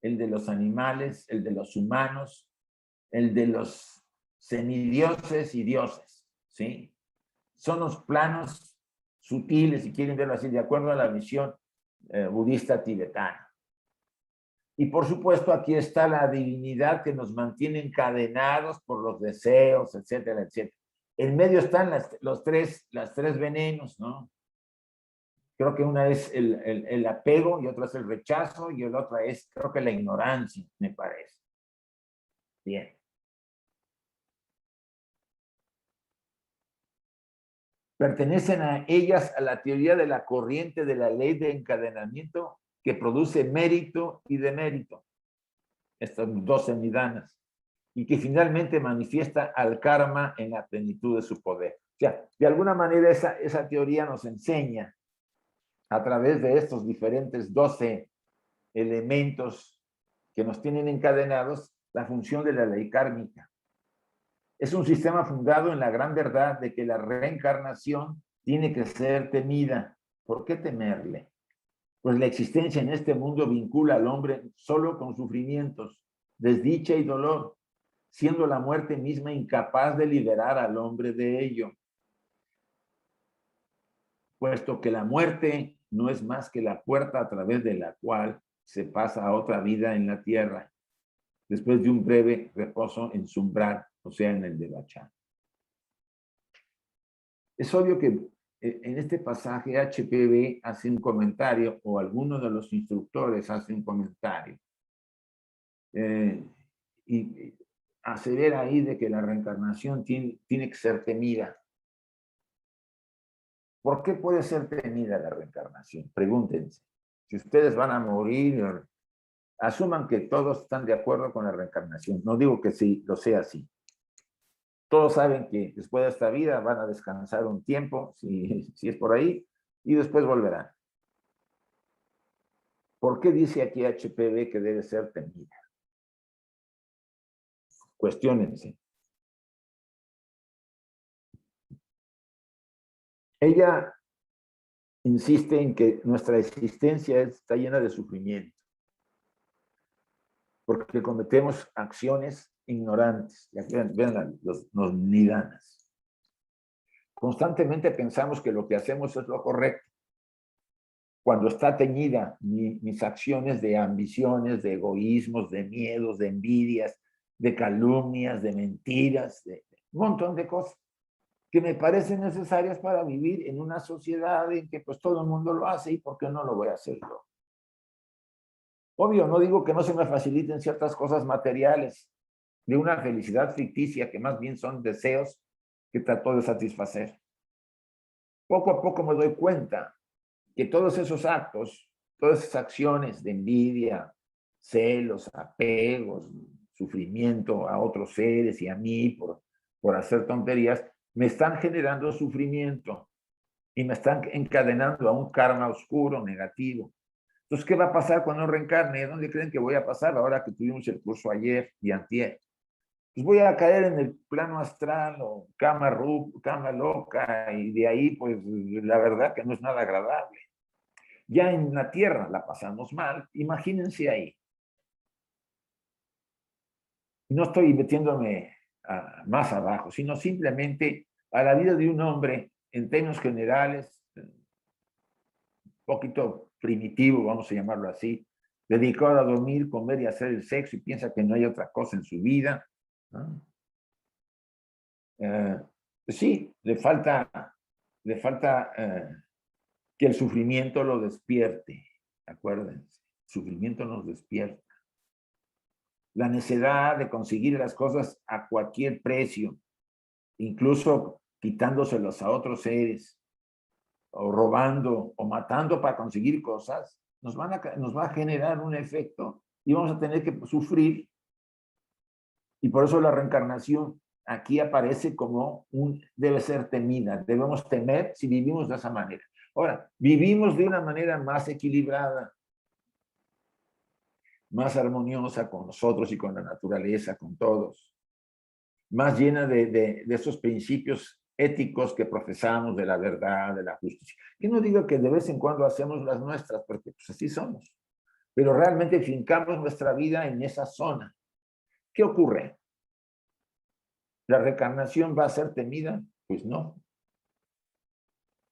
el de los animales, el de los humanos, el de los semidioses y dioses, ¿sí? Son los planos sutiles, si quieren verlo así, de acuerdo a la visión budista tibetana. Y por supuesto, aquí está la divinidad que nos mantiene encadenados por los deseos, etcétera, etcétera. En medio están las tres venenos, ¿no? Creo que una es el apego y otra es el rechazo y la otra es, creo que la ignorancia, me parece. Bien. Pertenecen a ellas a la teoría de la corriente de la ley de encadenamiento que produce mérito y demérito, estas 12 nidanas, y que finalmente manifiesta al karma en la plenitud de su poder. O sea, de alguna manera esa teoría nos enseña a través de estos diferentes 12 elementos que nos tienen encadenados la función de la ley kármica. Es un sistema fundado en la gran verdad de que la reencarnación tiene que ser temida. ¿Por qué temerle? Pues la existencia en este mundo vincula al hombre solo con sufrimientos, desdicha y dolor, siendo la muerte misma incapaz de liberar al hombre de ello. Puesto que la muerte no es más que la puerta a través de la cual se pasa a otra vida en la tierra, después de un breve reposo en su umbral, o sea, en el Devachan. Es obvio que en este pasaje HPB hace un comentario, o alguno de los instructores hace un comentario, y asevera ahí de que la reencarnación tiene que ser temida. ¿Por qué puede ser temida la reencarnación? Pregúntense. Si ustedes van a morir, asuman que todos están de acuerdo con la reencarnación. No digo que sí, lo sea así. Todos saben que después de esta vida van a descansar un tiempo, si es por ahí, y después volverán. ¿Por qué dice aquí HPB que debe ser temida? Cuestiónense. Ella insiste en que nuestra existencia está llena de sufrimiento, porque cometemos acciones ignorantes. Ya vean los nidanas. Constantemente pensamos que lo que hacemos es lo correcto, cuando está teñida mis acciones de ambiciones, de egoísmos, de miedos, de envidias, de calumnias, de mentiras, de un montón de cosas que me parecen necesarias para vivir en una sociedad en que pues todo el mundo lo hace, y ¿por qué no lo voy a hacer yo? Obvio, no digo que no se me faciliten ciertas cosas materiales de una felicidad ficticia, que más bien son deseos que trato de satisfacer. Poco a poco me doy cuenta que todos esos actos, todas esas acciones de envidia, celos, apegos, sufrimiento a otros seres y a mí por hacer tonterías, me están generando sufrimiento y me están encadenando a un karma oscuro, negativo. Entonces, ¿qué va a pasar cuando reencarne? ¿Dónde creen que voy a pasar ahora que tuvimos el curso ayer y antier? Pues voy a caer en el plano astral o cama loca, y de ahí, pues, la verdad que no es nada agradable. Ya en la tierra la pasamos mal, imagínense ahí. No estoy metiéndome más abajo, sino simplemente a la vida de un hombre en términos generales, un poquito primitivo, vamos a llamarlo así, dedicado a dormir, comer y hacer el sexo, y piensa que no hay otra cosa en su vida, ¿no? Sí, le falta que el sufrimiento lo despierte. Acuérdense, el sufrimiento nos despierta. La necesidad de conseguir las cosas a cualquier precio, incluso quitándoselos a otros seres, o robando, o matando para conseguir cosas, nos va a generar un efecto y vamos a tener que sufrir Y por eso la reencarnación aquí aparece como debe ser temida. Debemos temer si vivimos de esa manera. Ahora, vivimos de una manera más equilibrada, más armoniosa con nosotros y con la naturaleza, con todos, más llena de esos principios éticos que profesamos, de la verdad, de la justicia. Yo no digo que de vez en cuando hacemos las nuestras, porque pues así somos, pero realmente fincamos nuestra vida en esa zona. ¿Qué ocurre? ¿La reencarnación va a ser temida? Pues no.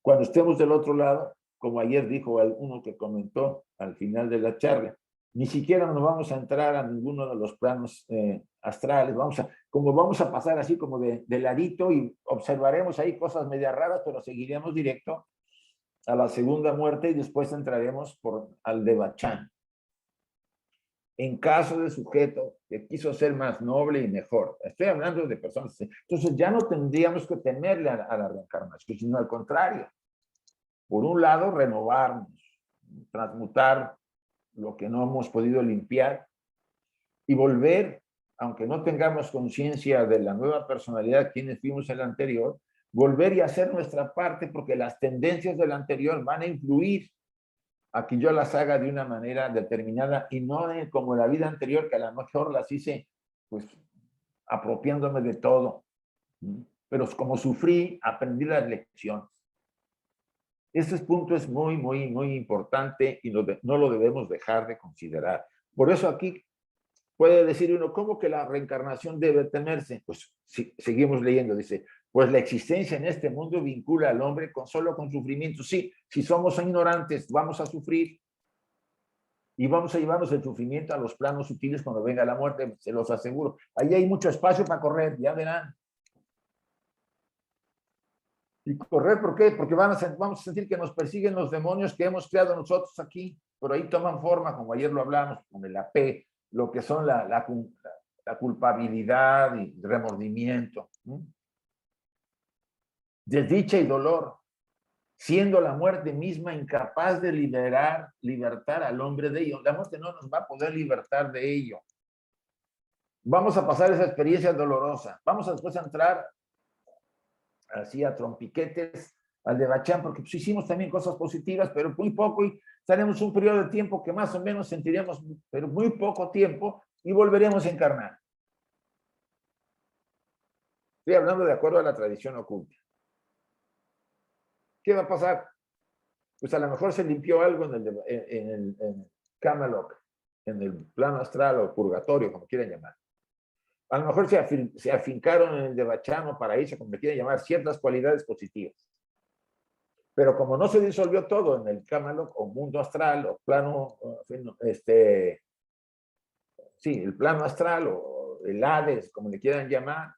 Cuando estemos del otro lado, como ayer dijo uno que comentó al final de la charla, ni siquiera nos vamos a entrar a ninguno de los planos astrales, como vamos a pasar así como de ladito y observaremos ahí cosas media raras, pero seguiremos directo a la segunda muerte y después entraremos al Devachan. En caso de sujeto que quiso ser más noble y mejor, estoy hablando de personas, entonces ya no tendríamos que temerle a la reencarnación, sino al contrario. Por un lado, renovarnos, transmutar lo que no hemos podido limpiar y volver, aunque no tengamos conciencia de la nueva personalidad quienes fuimos en la anterior, volver y hacer nuestra parte porque las tendencias del anterior van a influir a que yo las haga de una manera determinada y no como la vida anterior que a lo mejor las hice pues apropiándome de todo. Pero como sufrí, aprendí las lecciones. Este punto es muy, muy, muy importante y no lo debemos dejar de considerar. Por eso aquí puede decir uno, ¿cómo que la reencarnación debe temerse? Pues seguimos leyendo, dice, pues la existencia en este mundo vincula al hombre solo con sufrimiento. Sí, si somos ignorantes, vamos a sufrir y vamos a llevarnos el sufrimiento a los planos sutiles cuando venga la muerte, se los aseguro. Ahí hay mucho espacio para correr, ya verán. ¿Y correr por qué? Porque vamos a sentir que nos persiguen los demonios que hemos creado nosotros aquí. Por ahí toman forma, como ayer lo hablamos, con el AP, lo que son la culpabilidad y remordimiento. Desdicha y dolor, siendo la muerte misma incapaz de libertar al hombre de ello. La muerte no nos va a poder libertar de ello. Vamos a pasar esa experiencia dolorosa. Vamos a después entrar así a trompiquetes al Devachan, porque pues hicimos también cosas positivas, pero muy poco, y estaremos un periodo de tiempo que más o menos sentiremos, pero muy poco tiempo, y volveremos a encarnar. Estoy hablando de acuerdo a la tradición oculta. ¿Qué va a pasar? Pues a lo mejor se limpió algo en el Camelot, en el plano astral o purgatorio, como quieran llamar. A lo mejor se afincaron en el Devachan o paraíso, como le quieran llamar, ciertas cualidades positivas. Pero como no se disolvió todo en el Camelot o mundo astral o plano, el plano astral o el Hades, como le quieran llamar,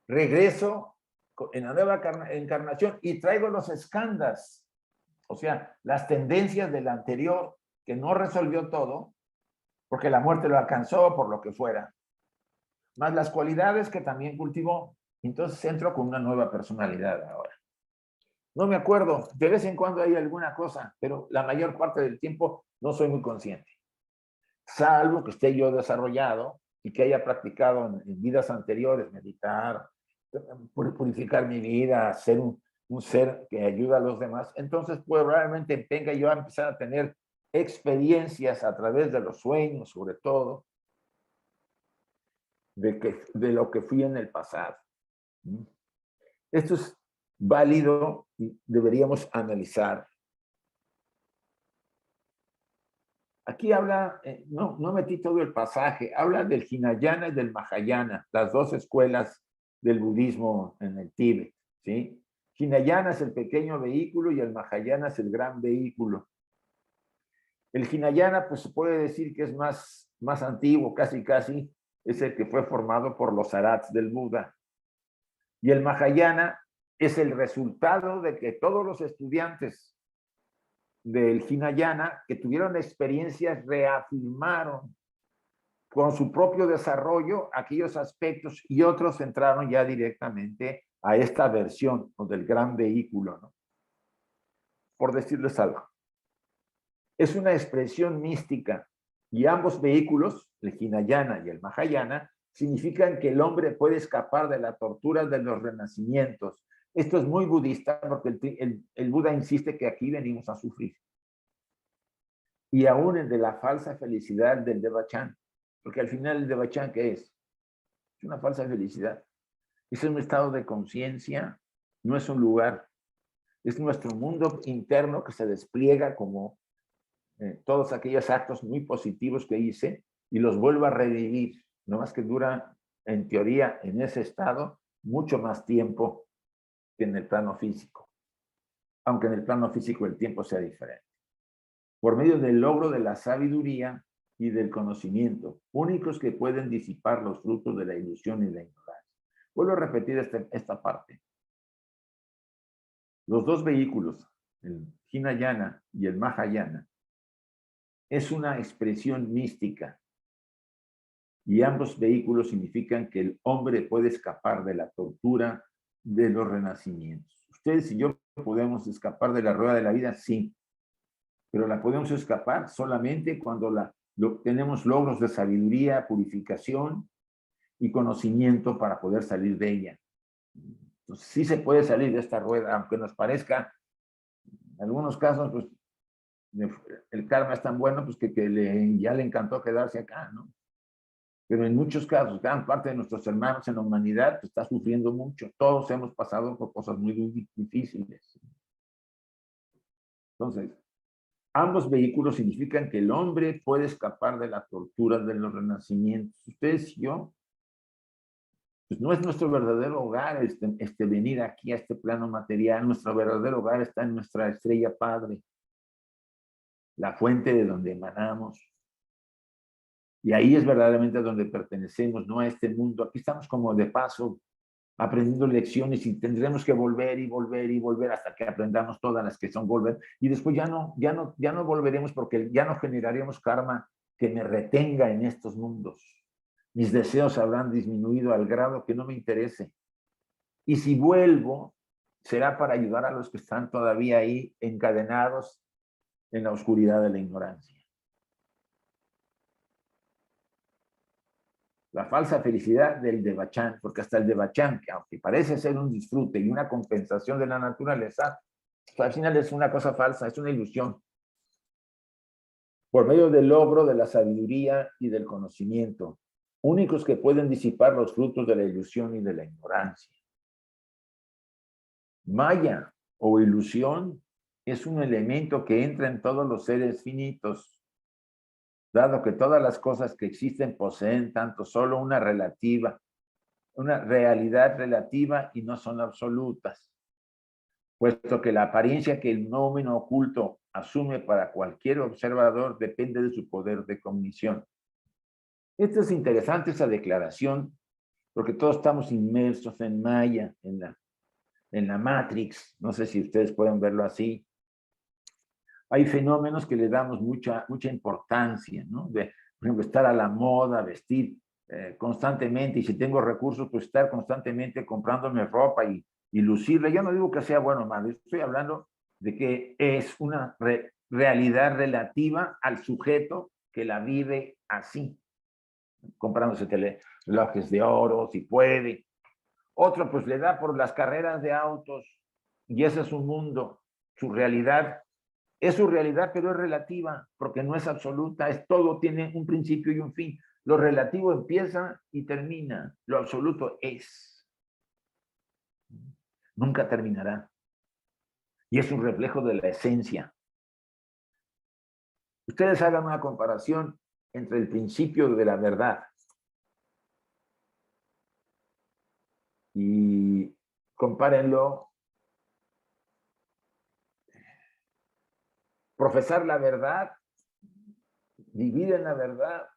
regreso en la nueva encarnación y traigo los escandas, o sea, las tendencias del anterior que no resolvió todo, porque la muerte lo alcanzó por lo que fuera, más las cualidades que también cultivó. Entonces entro con una nueva personalidad ahora. No me acuerdo, de vez en cuando hay alguna cosa, pero la mayor parte del tiempo no soy muy consciente. Salvo que esté yo desarrollado y que haya practicado en vidas anteriores, meditar, purificar mi vida, ser un ser que ayuda a los demás. Entonces, pues probablemente tenga yo a empezar a tener experiencias a través de los sueños, sobre todo, de lo que fui en el pasado. Esto es válido y deberíamos analizar. Aquí habla, no metí todo el pasaje, habla del Hinayana y del Mahayana, las dos escuelas del budismo en el Tíbet, ¿sí? Hinayana es el pequeño vehículo y el Mahayana es el gran vehículo. El Hinayana, pues se puede decir que es más antiguo, casi, es el que fue formado por los arhats del Buda. Y el Mahayana es el resultado de que todos los estudiantes del Hinayana que tuvieron experiencias reafirmaron con su propio desarrollo aquellos aspectos y otros entraron ya directamente a esta versión del gran vehículo, ¿no? Por decirles algo. Es una expresión mística y ambos vehículos, el Hinayana y el Mahayana, significan que el hombre puede escapar de la tortura de los renacimientos. Esto es muy budista porque el Buda insiste que aquí venimos a sufrir. Y aún el de la falsa felicidad del Devachan, porque al final el Devachan, ¿qué es? Es una falsa felicidad. Es un estado de conciencia, no es un lugar. Es nuestro mundo interno que se despliega como todos aquellos actos muy positivos que hice y los vuelvo a revivir. No más que dura, en teoría, en ese estado, mucho más tiempo que en el plano físico. Aunque en el plano físico el tiempo sea diferente. Por medio del logro de la sabiduría y del conocimiento, únicos que pueden disipar los frutos de la ilusión y la ignorancia. Vuelvo a repetir esta parte. Los dos vehículos, el Hinayana y el Mahayana, es una expresión mística. Y ambos vehículos significan que el hombre puede escapar de la tortura de los renacimientos. Ustedes y yo podemos escapar de la rueda de la vida, sí. Pero la podemos escapar solamente cuando tenemos logros de sabiduría, purificación y conocimiento para poder salir de ella. Entonces, sí se puede salir de esta rueda, aunque nos parezca, en algunos casos, pues, el karma es tan bueno pues, que ya le encantó quedarse acá, ¿no? Pero en muchos casos, gran parte de nuestros hermanos en la humanidad pues, está sufriendo mucho. Todos hemos pasado por cosas muy difíciles. Entonces, ambos vehículos significan que el hombre puede escapar de la tortura de los renacimientos. Ustedes y yo, pues no es nuestro verdadero hogar venir aquí a este plano material. Nuestro verdadero hogar está en nuestra estrella padre, la fuente de donde emanamos. Y ahí es verdaderamente a donde pertenecemos, no a este mundo. Aquí estamos como de paso, aprendiendo lecciones y tendremos que volver y volver y volver hasta que aprendamos todas las que son volver. Y después ya no volveremos porque ya no generaremos karma que me retenga en estos mundos. Mis deseos habrán disminuido al grado que no me interese. Y si vuelvo, será para ayudar a los que están todavía ahí encadenados en la oscuridad de la ignorancia. La falsa felicidad del Devachan, porque hasta el Devachan, que aunque parece ser un disfrute y una compensación de la naturaleza, al final es una cosa falsa, es una ilusión. Por medio del logro de la sabiduría y del conocimiento, únicos que pueden disipar los frutos de la ilusión y de la ignorancia. Maya o ilusión es un elemento que entra en todos los seres finitos, dado que todas las cosas que existen poseen tanto solo una realidad relativa y no son absolutas, puesto que la apariencia que el fenómeno oculto asume para cualquier observador depende de su poder de cognición. Esto es interesante, esa declaración, porque todos estamos inmersos en Maya, en la Matrix, no sé si ustedes pueden verlo así. Hay fenómenos que le damos mucha importancia, ¿no? Por ejemplo, estar a la moda, vestir constantemente, y si tengo recursos, pues estar constantemente comprándome ropa y lucirla. Yo no digo que sea bueno o malo, estoy hablando de que es una realidad relativa al sujeto que la vive así, comprándose relojes de oro, si puede. Otro, pues le da por las carreras de autos, y ese es su mundo, su realidad. Es su realidad, pero es relativa, porque no es absoluta. Todo tiene un principio y un fin. Lo relativo empieza y termina. Lo absoluto es. Nunca terminará. Y es un reflejo de la esencia. Ustedes hagan una comparación entre el principio de la verdad y compárenlo. Profesar la verdad, vivir en la verdad,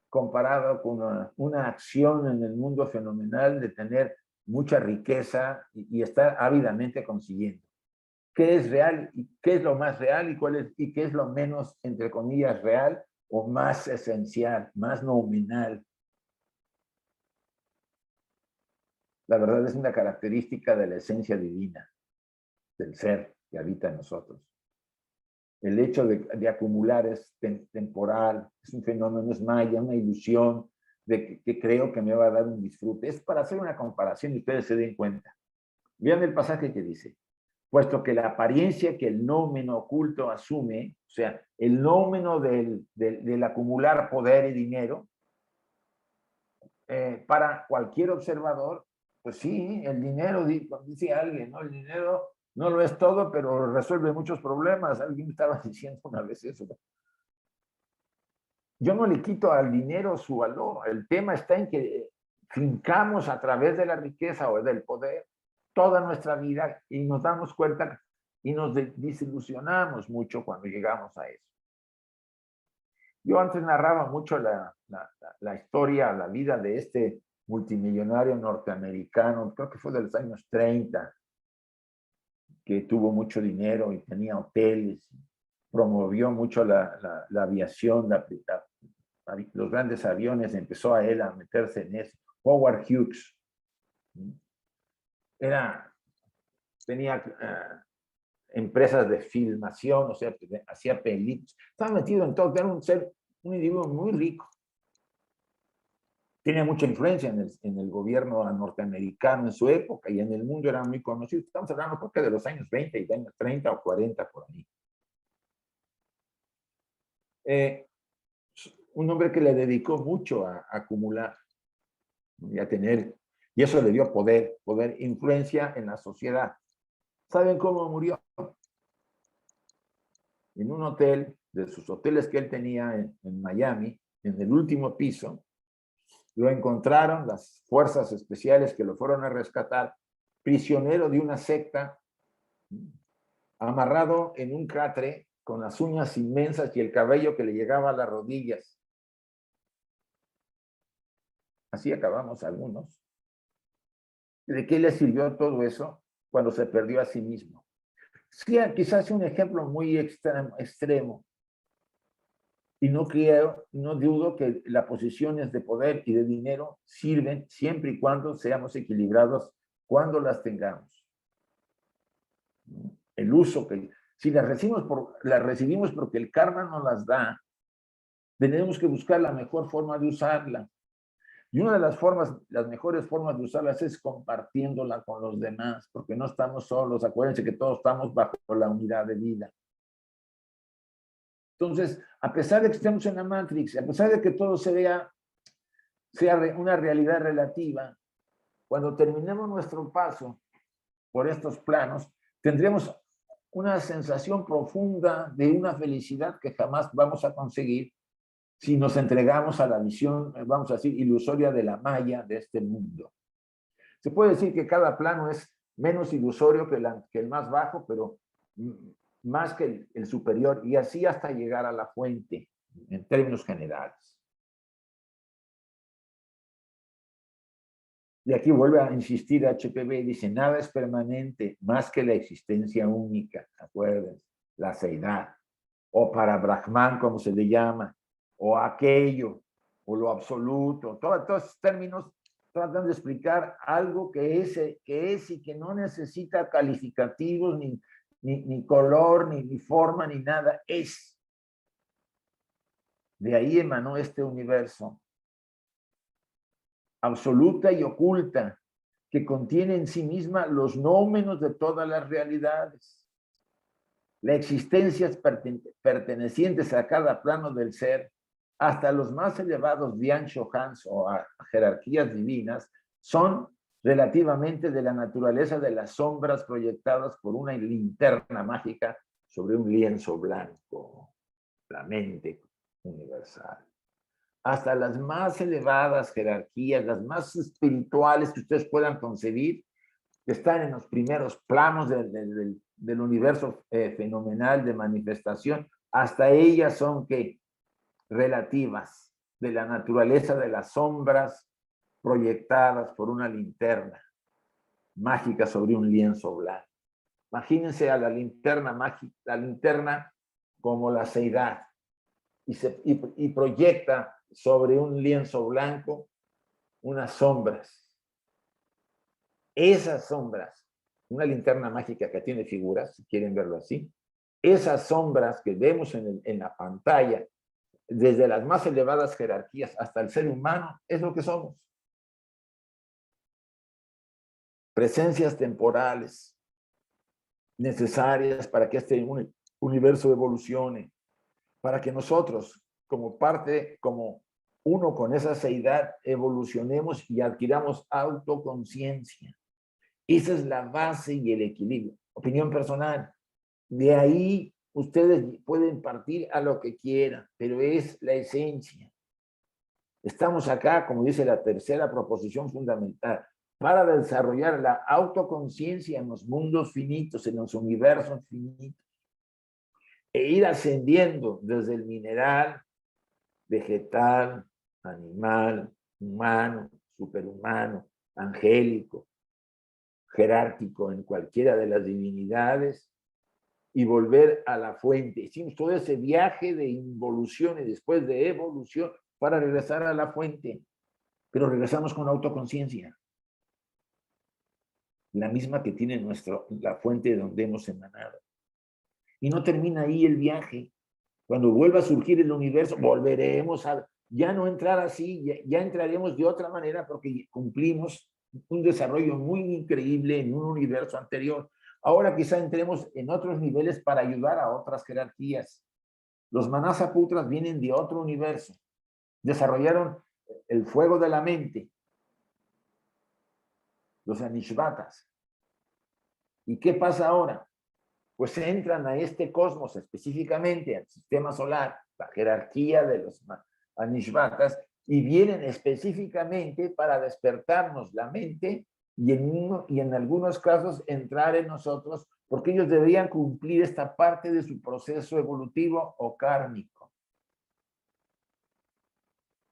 comparado con una acción en el mundo fenomenal de tener mucha riqueza y estar ávidamente consiguiendo. ¿Qué es real? ¿Qué es lo más real? ¿Y qué es lo menos, entre comillas, real o más esencial, más nominal? La verdad es una característica de la esencia divina, del ser que habita en nosotros. El hecho de acumular es temporal, es un fenómeno, es maya, una ilusión, que creo que me va a dar un disfrute. Es para hacer una comparación y ustedes se den cuenta. Vean el pasaje que dice: puesto que la apariencia que el nómeno oculto asume, o sea, el nómeno del acumular poder y dinero, para cualquier observador, pues sí, el dinero, dice alguien, ¿no? El dinero no lo es todo, pero resuelve muchos problemas. Alguien me estaba diciendo una vez eso. Yo no le quito al dinero su valor. El tema está en que fincamos a través de la riqueza o del poder toda nuestra vida y nos damos cuenta y nos desilusionamos mucho cuando llegamos a eso. Yo antes narraba mucho la historia, la vida de este multimillonario norteamericano, creo que fue de los años 30, que tuvo mucho dinero y tenía hoteles, promovió mucho la aviación, los grandes aviones, empezó a él a meterse en eso. Howard Hughes tenía empresas de filmación, o sea, hacía películas, estaba metido en todo, era un individuo muy rico. Tenía mucha influencia en el gobierno norteamericano en su época y en el mundo era muy conocido. Estamos hablando porque de los años 20 y de años 30 o 40 por ahí. Un hombre que le dedicó mucho a acumular y a tener, y eso le dio poder, influencia en la sociedad. ¿Saben cómo murió? En un hotel, de sus hoteles que él tenía en Miami, en el último piso, lo encontraron las fuerzas especiales que lo fueron a rescatar, prisionero de una secta, amarrado en un catre, con las uñas inmensas y el cabello que le llegaba a las rodillas. Así acabamos algunos. ¿De qué le sirvió todo eso cuando se perdió a sí mismo? Sí, quizás un ejemplo muy extremo. Y no dudo que las posiciones de poder y de dinero sirven siempre y cuando seamos equilibrados cuando las tengamos. El uso que, si las recibimos porque el karma nos las da, tenemos que buscar la mejor forma de usarla. Y una de las mejores formas de usarlas es compartiéndola con los demás, porque no estamos solos. Acuérdense que todos estamos bajo la unidad de vida. Entonces, a pesar de que estemos en la Matrix, a pesar de que todo sea una realidad relativa, cuando terminemos nuestro paso por estos planos, tendremos una sensación profunda de una felicidad que jamás vamos a conseguir si nos entregamos a la visión, vamos a decir, ilusoria de la maya de este mundo. Se puede decir que cada plano es menos ilusorio que el más bajo, pero más que el superior, y así hasta llegar a la fuente, en términos generales. Y aquí vuelve a insistir HPB, dice, nada es permanente más que la existencia única, acuérdense, la seidad, o para Brahman, como se le llama, o aquello, o lo absoluto, todos estos términos tratan de explicar algo que es y que no necesita calificativos, ni color, ni forma, ni nada, es. De ahí emanó este universo, absoluta y oculta, que contiene en sí misma los nómenos de todas las realidades. Las existencias pertenecientes a cada plano del ser, hasta los más elevados Dhyan Shohans o a jerarquías divinas, son relativamente de la naturaleza de las sombras proyectadas por una linterna mágica sobre un lienzo blanco, la mente universal. Hasta las más elevadas jerarquías, las más espirituales que ustedes puedan concebir, que están en los primeros planos del universo fenomenal de manifestación, hasta ellas son que relativas de la naturaleza de las sombras proyectadas por una linterna mágica sobre un lienzo blanco. Imagínense a la linterna mágica, la linterna como la seidad, y proyecta sobre un lienzo blanco unas sombras. Esas sombras, una linterna mágica que tiene figuras, si quieren verlo así, esas sombras que vemos en la pantalla desde las más elevadas jerarquías hasta el ser humano, es lo que somos. Presencias temporales necesarias para que este universo evolucione, para que nosotros, como parte, como uno con esa seidad, evolucionemos y adquiramos autoconciencia. Esa es la base y el equilibrio. Opinión personal. De ahí ustedes pueden partir a lo que quieran, pero es la esencia. Estamos acá, como dice la tercera proposición fundamental, para desarrollar la autoconciencia en los mundos finitos, en los universos finitos, e ir ascendiendo desde el mineral, vegetal, animal, humano, superhumano, angélico, jerárquico en cualquiera de las divinidades, y volver a la fuente. Hicimos todo ese viaje de involución y después de evolución para regresar a la fuente, pero regresamos con autoconciencia, la misma que tiene la fuente de donde hemos emanado. Y no termina ahí el viaje. Cuando vuelva a surgir el universo, volveremos a ya no entrar así, ya entraremos de otra manera porque cumplimos un desarrollo muy increíble en un universo anterior. Ahora quizá entremos en otros niveles para ayudar a otras jerarquías. Los Manasaputras vienen de otro universo. Desarrollaron el fuego de la mente. Los Anishvatas. ¿Y qué pasa ahora? Pues entran a este cosmos, específicamente al sistema solar, la jerarquía de los Anishvatas, y vienen específicamente para despertarnos la mente y en algunos casos entrar en nosotros, porque ellos deberían cumplir esta parte de su proceso evolutivo o kármico.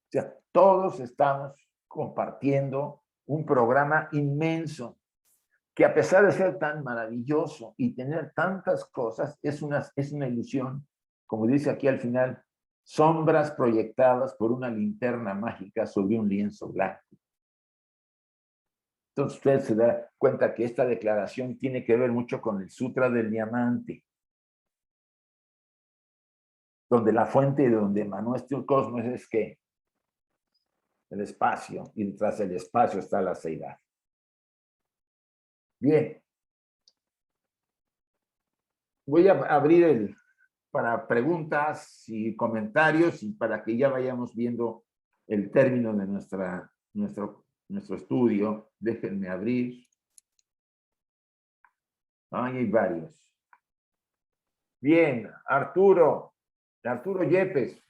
O sea, todos estamos compartiendo un programa inmenso que a pesar de ser tan maravilloso y tener tantas cosas, es una ilusión, como dice aquí al final, sombras proyectadas por una linterna mágica sobre un lienzo blanco. Entonces usted se da cuenta que esta declaración tiene que ver mucho con el Sutra del Diamante, donde la fuente de donde emanó este cosmos es que el espacio, y tras el espacio está la seidad. Bien. Voy a abrir para preguntas y comentarios y para que ya vayamos viendo el término de nuestro estudio. Déjenme abrir. Ahí hay varios. Bien, Arturo Yepes.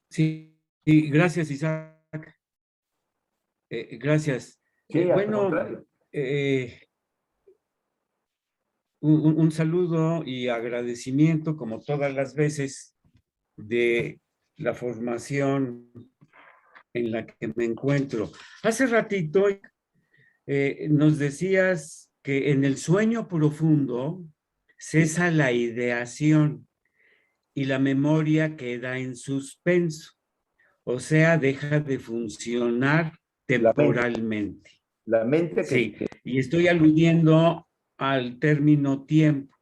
Sí, gracias, Isaac. Gracias. Sí, Bueno, un saludo y agradecimiento, como todas las veces, de la formación en la que me encuentro. Hace ratito nos decías que en el sueño profundo cesa la ideación y la memoria queda en suspenso, o sea, deja de funcionar temporalmente. La mente sí, y estoy aludiendo al término tiempo.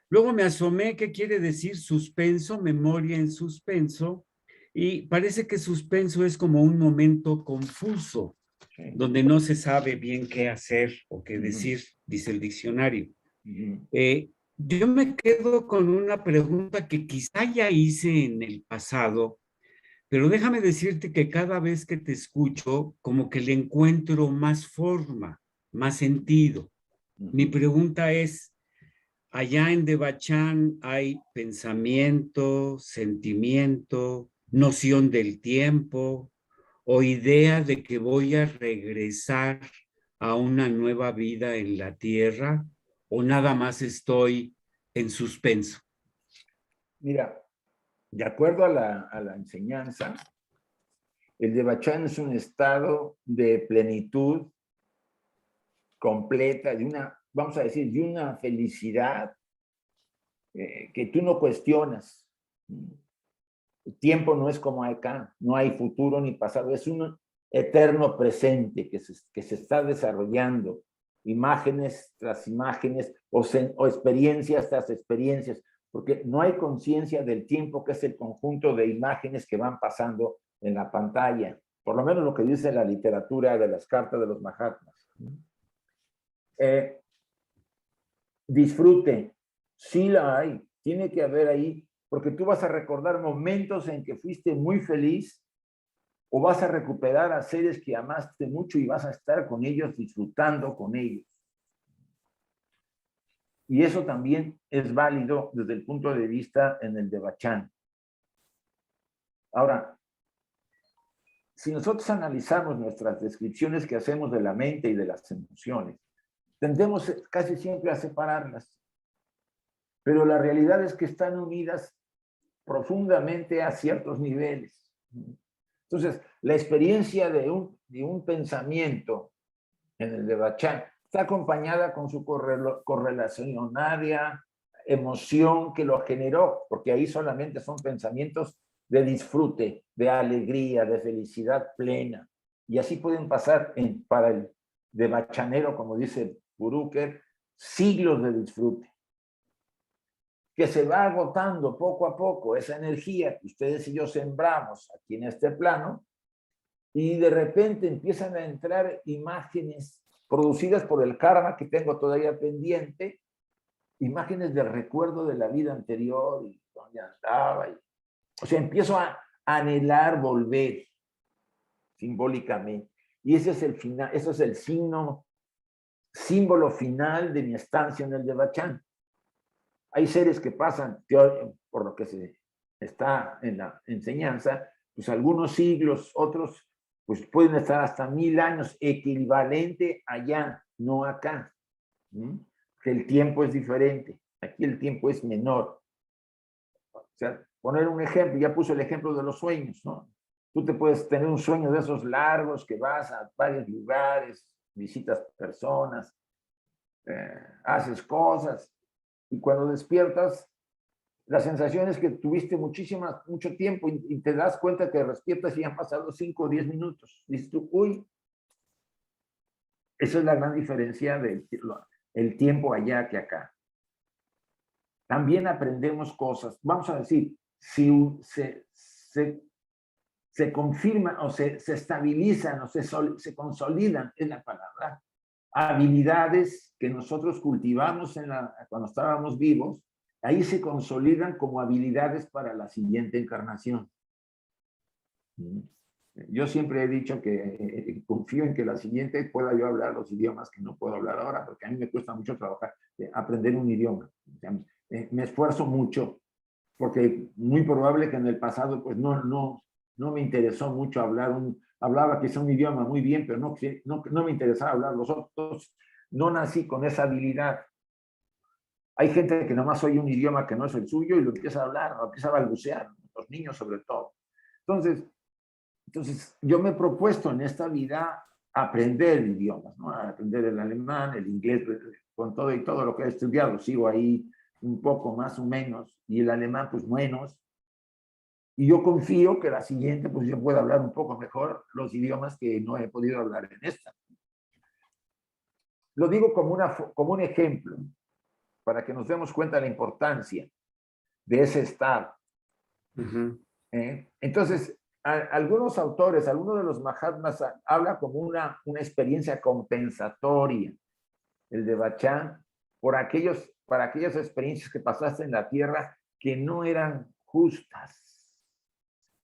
Luego me asomé qué quiere decir suspenso, memoria en suspenso, y parece que suspenso es como un momento confuso, donde no se sabe bien qué hacer o qué decir, dice el diccionario. Yo me quedo con una pregunta que quizá ya hice en el pasado, pero déjame decirte que cada vez que te escucho, como que le encuentro más forma, más sentido. Mi pregunta es, allá en Devachan hay pensamiento, sentimiento, noción del tiempo o idea de que voy a regresar a una nueva vida en la tierra, o nada más estoy en suspenso. Mira, de acuerdo a la enseñanza, el Devachan es un estado de plenitud completa, vamos a decir, de una felicidad que tú no cuestionas. El tiempo no es como acá, no hay futuro ni pasado, es un eterno presente que se está desarrollando imágenes tras imágenes o experiencias tras experiencias, porque no hay conciencia del tiempo, que es el conjunto de imágenes que van pasando en la pantalla, por lo menos lo que dice la literatura de las cartas de los Mahatmas. Disfrute, sí la hay, tiene que haber ahí, porque tú vas a recordar momentos en que fuiste muy feliz, o vas a recuperar a seres que amaste mucho y vas a estar con ellos, disfrutando con ellos. Y eso también es válido desde el punto de vista en el Devachan. Ahora, si nosotros analizamos nuestras descripciones que hacemos de la mente y de las emociones, tendemos casi siempre a separarlas. Pero la realidad es que están unidas profundamente a ciertos niveles. Entonces, la experiencia de un pensamiento en el Devachan está acompañada con su correlacionaria emoción que lo generó, porque ahí solamente son pensamientos de disfrute, de alegría, de felicidad plena. Y así pueden pasar para el devachanero, como dice Puruker, siglos de disfrute, que se va agotando poco a poco esa energía que ustedes y yo sembramos aquí en este plano, y de repente empiezan a entrar imágenes producidas por el karma que tengo todavía pendiente, imágenes del recuerdo de la vida anterior y donde andaba. O sea, empiezo a anhelar volver simbólicamente. Y ese es el final, eso es el símbolo final de mi estancia en el Devachan. Hay seres que pasan, por lo que se está en la enseñanza, pues algunos siglos, otros pues pueden estar hasta 1000 años, equivalente allá, no acá. Que el tiempo es diferente. Aquí el tiempo es menor. O sea, poner un ejemplo, ya puse el ejemplo de los sueños, ¿no? Tú te puedes tener un sueño de esos largos que vas a varios lugares, visitas personas, haces cosas, y cuando despiertas, la sensación es que tuviste mucho tiempo y te das cuenta que despiertas y han pasado 5 o 10 minutos. Dices tú, uy, esa es la gran diferencia del tiempo allá que acá. También aprendemos cosas. Vamos a decir, si se confirman o se estabilizan o se consolidan, es la palabra, habilidades que nosotros cultivamos cuando estábamos vivos, ahí se consolidan como habilidades para la siguiente encarnación. Yo siempre he dicho que confío en que la siguiente pueda yo hablar los idiomas que no puedo hablar ahora, porque a mí me cuesta mucho trabajar, aprender un idioma. O sea, me esfuerzo mucho, porque muy probable que en el pasado pues no me interesó mucho hablaba quizá un idioma muy bien, pero no me interesaba hablar los otros. No nací con esa habilidad. Hay gente que nomás oye un idioma que no es el suyo y lo empieza a hablar, lo empieza a balbucear, los niños sobre todo. Entonces yo me he propuesto en esta vida aprender idiomas, ¿no? Aprender el alemán, el inglés, con todo y todo lo que he estudiado. Sigo ahí un poco más o menos, y el alemán pues menos. Y yo confío que la siguiente pues yo pueda hablar un poco mejor los idiomas que no he podido hablar en esta. Lo digo como un ejemplo, para que nos demos cuenta de la importancia de ese estado. Entonces, algunos autores, algunos de los Mahatmas habla como una experiencia compensatoria, el Devachan, para aquellas experiencias que pasaste en la tierra que no eran justas.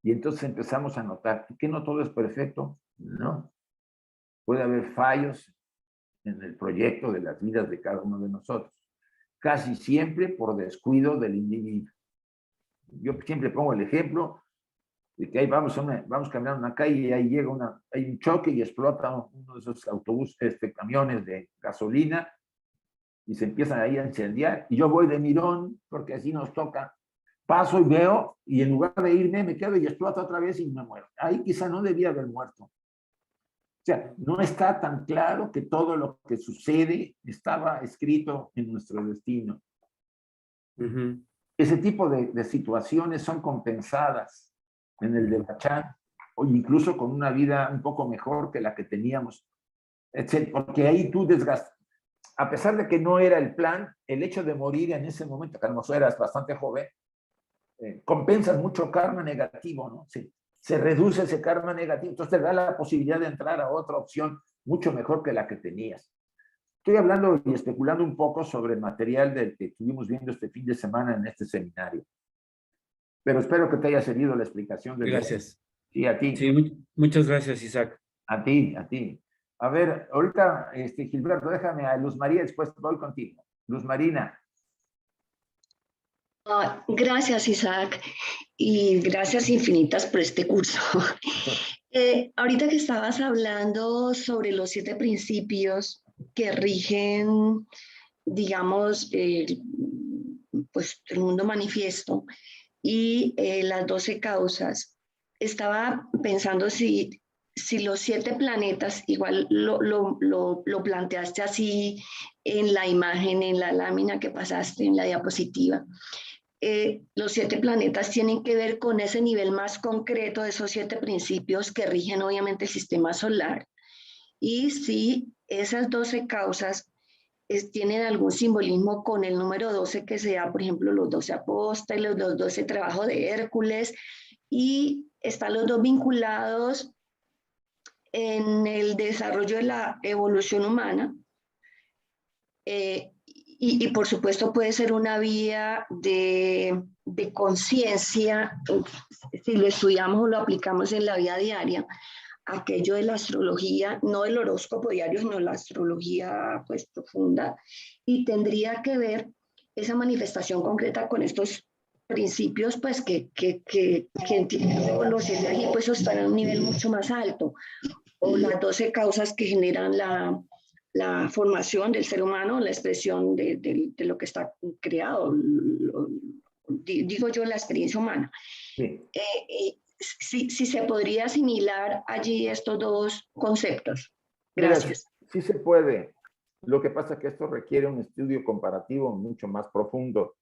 Y entonces empezamos a notar que no todo es perfecto, no. Puede haber fallos en el proyecto de las vidas de cada uno de nosotros, casi siempre por descuido del individuo. Yo siempre pongo el ejemplo de que ahí vamos caminando en una calle y ahí llega hay un choque y explota uno de esos autobuses, camiones de gasolina, y se empiezan ahí a incendiar, y yo voy de mirón, porque así nos toca, paso y veo, y en lugar de irme, me quedo y explota otra vez y me muero. Ahí quizá no debía haber muerto. O sea, no está tan claro que todo lo que sucede estaba escrito en nuestro destino. Ese tipo de situaciones son compensadas en el Devachan, o incluso con una vida un poco mejor que la que teníamos. Porque ahí tú a pesar de que no era el plan, el hecho de morir en ese momento, que a lo mejor eras bastante joven, compensas mucho karma negativo, ¿no? Se reduce ese karma negativo, entonces te da la posibilidad de entrar a otra opción mucho mejor que la que tenías. Estoy hablando y especulando un poco sobre el material del que estuvimos viendo este fin de semana en este seminario. Pero espero que te haya servido la explicación. Gracias. Sí, a ti. Sí, muchas gracias, Isaac. A ti, a ti. A ver, ahorita, Gilberto, déjame a Luz María, después voy contigo. Luz Marina. Gracias, Isaac, y gracias infinitas por este curso. Ahorita que estabas hablando sobre los 7 principios que rigen, digamos, pues, el mundo manifiesto y las 12 causas, estaba pensando si los 7 planetas, igual lo planteaste así en la imagen, en la lámina que pasaste, en la diapositiva. Los 7 planetas tienen que ver con ese nivel más concreto de esos 7 principios que rigen obviamente el sistema solar. Y si esas 12 causas tienen algún simbolismo con el número 12, que sea, por ejemplo, los 12 apóstoles, los 12 trabajos de Hércules, y están los 2 vinculados en el desarrollo de la evolución humana. Y por supuesto puede ser una vía de conciencia, si lo estudiamos o lo aplicamos en la vida diaria, aquello de la astrología, no el horóscopo diario, sino la astrología pues profunda, y tendría que ver esa manifestación concreta con estos principios pues que entiendo los 7 aquí pues están a un nivel mucho más alto, o las 12 causas que generan la formación del ser humano, la expresión de lo que está creado, digo yo, la experiencia humana. Sí. Si se podría asimilar allí estos 2 conceptos. Gracias. Mira, sí se puede. Lo que pasa es que esto requiere un estudio comparativo mucho más profundo.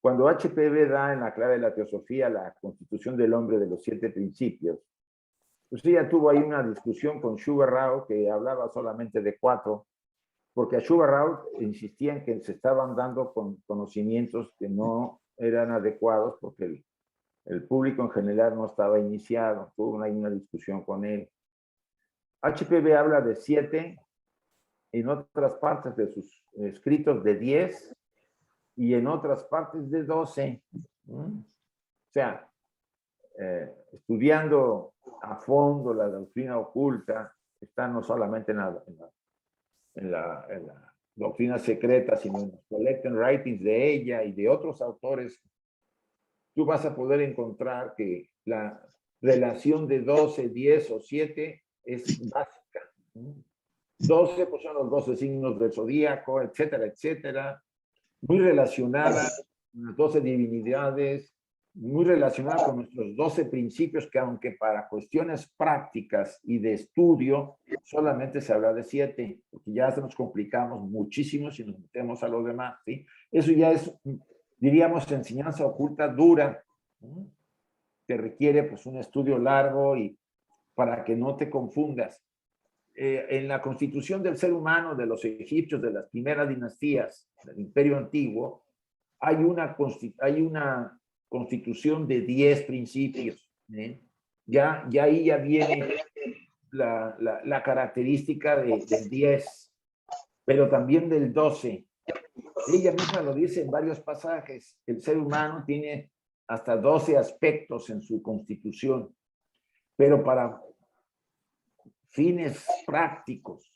Cuando HPV da en la clave de la teosofía la constitución del hombre de los 7 principios, pues ella tuvo ahí una discusión con Sugar Rao que hablaba solamente de 4, porque a Sugar Rao insistía en que se estaban dando con conocimientos que no eran adecuados porque el público en general no estaba iniciado. Tuvo una discusión con él. HPV habla de 7, en otras partes de sus escritos de 10 y en otras partes de 12. O sea, estudiando a fondo la doctrina oculta, está no solamente en la doctrina secreta, sino en los collected writings de ella y de otros autores, tú vas a poder encontrar que la relación de 12, 10 o 7 es básica. 12 pues son los 12 signos del zodíaco, etcétera, etcétera. Muy relacionada con las 12 divinidades, muy relacionada con nuestros 12 principios, que aunque para cuestiones prácticas y de estudio solamente se habla de 7, porque ya se nos complicamos muchísimo si nos metemos a lo demás, ¿sí? Eso ya es, diríamos, enseñanza oculta dura, que requiere pues un estudio largo y para que no te confundas. En la constitución del ser humano de los egipcios, de las primeras dinastías del Imperio Antiguo, hay una constitución de 10 principios. Ya ahí ya viene la característica del 10, pero también del 12. Ella misma lo dice en varios pasajes. El ser humano tiene hasta 12 aspectos en su constitución, pero para fines prácticos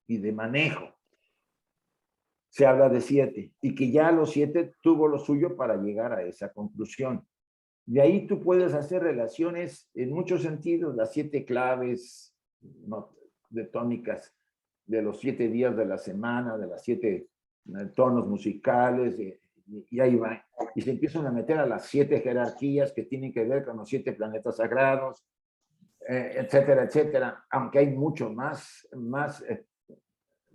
y de manejo se habla de 7, y que ya los 7 tuvo lo suyo para llegar a esa conclusión. De ahí tú puedes hacer relaciones en muchos sentidos, las 7 claves de tónicas de los 7 días de la semana, de las 7 tonos musicales, y ahí va. Y se empiezan a meter a las 7 jerarquías que tienen que ver con los 7 planetas sagrados, etcétera, etcétera, aunque hay mucho más.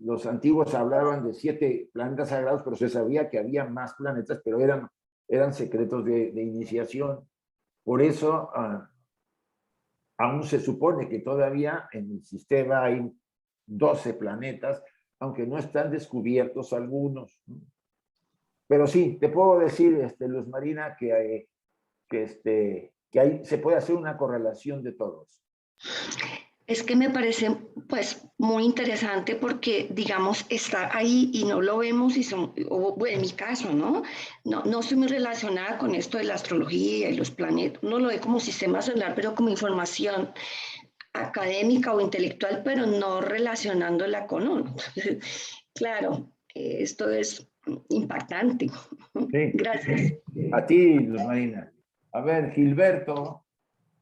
Los antiguos hablaban de 7 planetas sagrados, pero se sabía que había más planetas, pero eran secretos de iniciación. Por eso, aún se supone que todavía en el sistema hay 12 planetas, aunque no están descubiertos algunos. Pero sí, te puedo decir, Luz Marina, que ahí se puede hacer una correlación de todos. Es que me parece pues muy interesante porque, digamos, está ahí y no lo vemos y bueno, en mi caso, ¿no? No estoy muy relacionada con esto de la astrología y los planetas. Uno lo ve como sistema solar, pero como información académica o intelectual, pero no relacionándola con uno. Claro, esto es impactante. Sí. Gracias. A ti, Luz Marina. A ver, Gilberto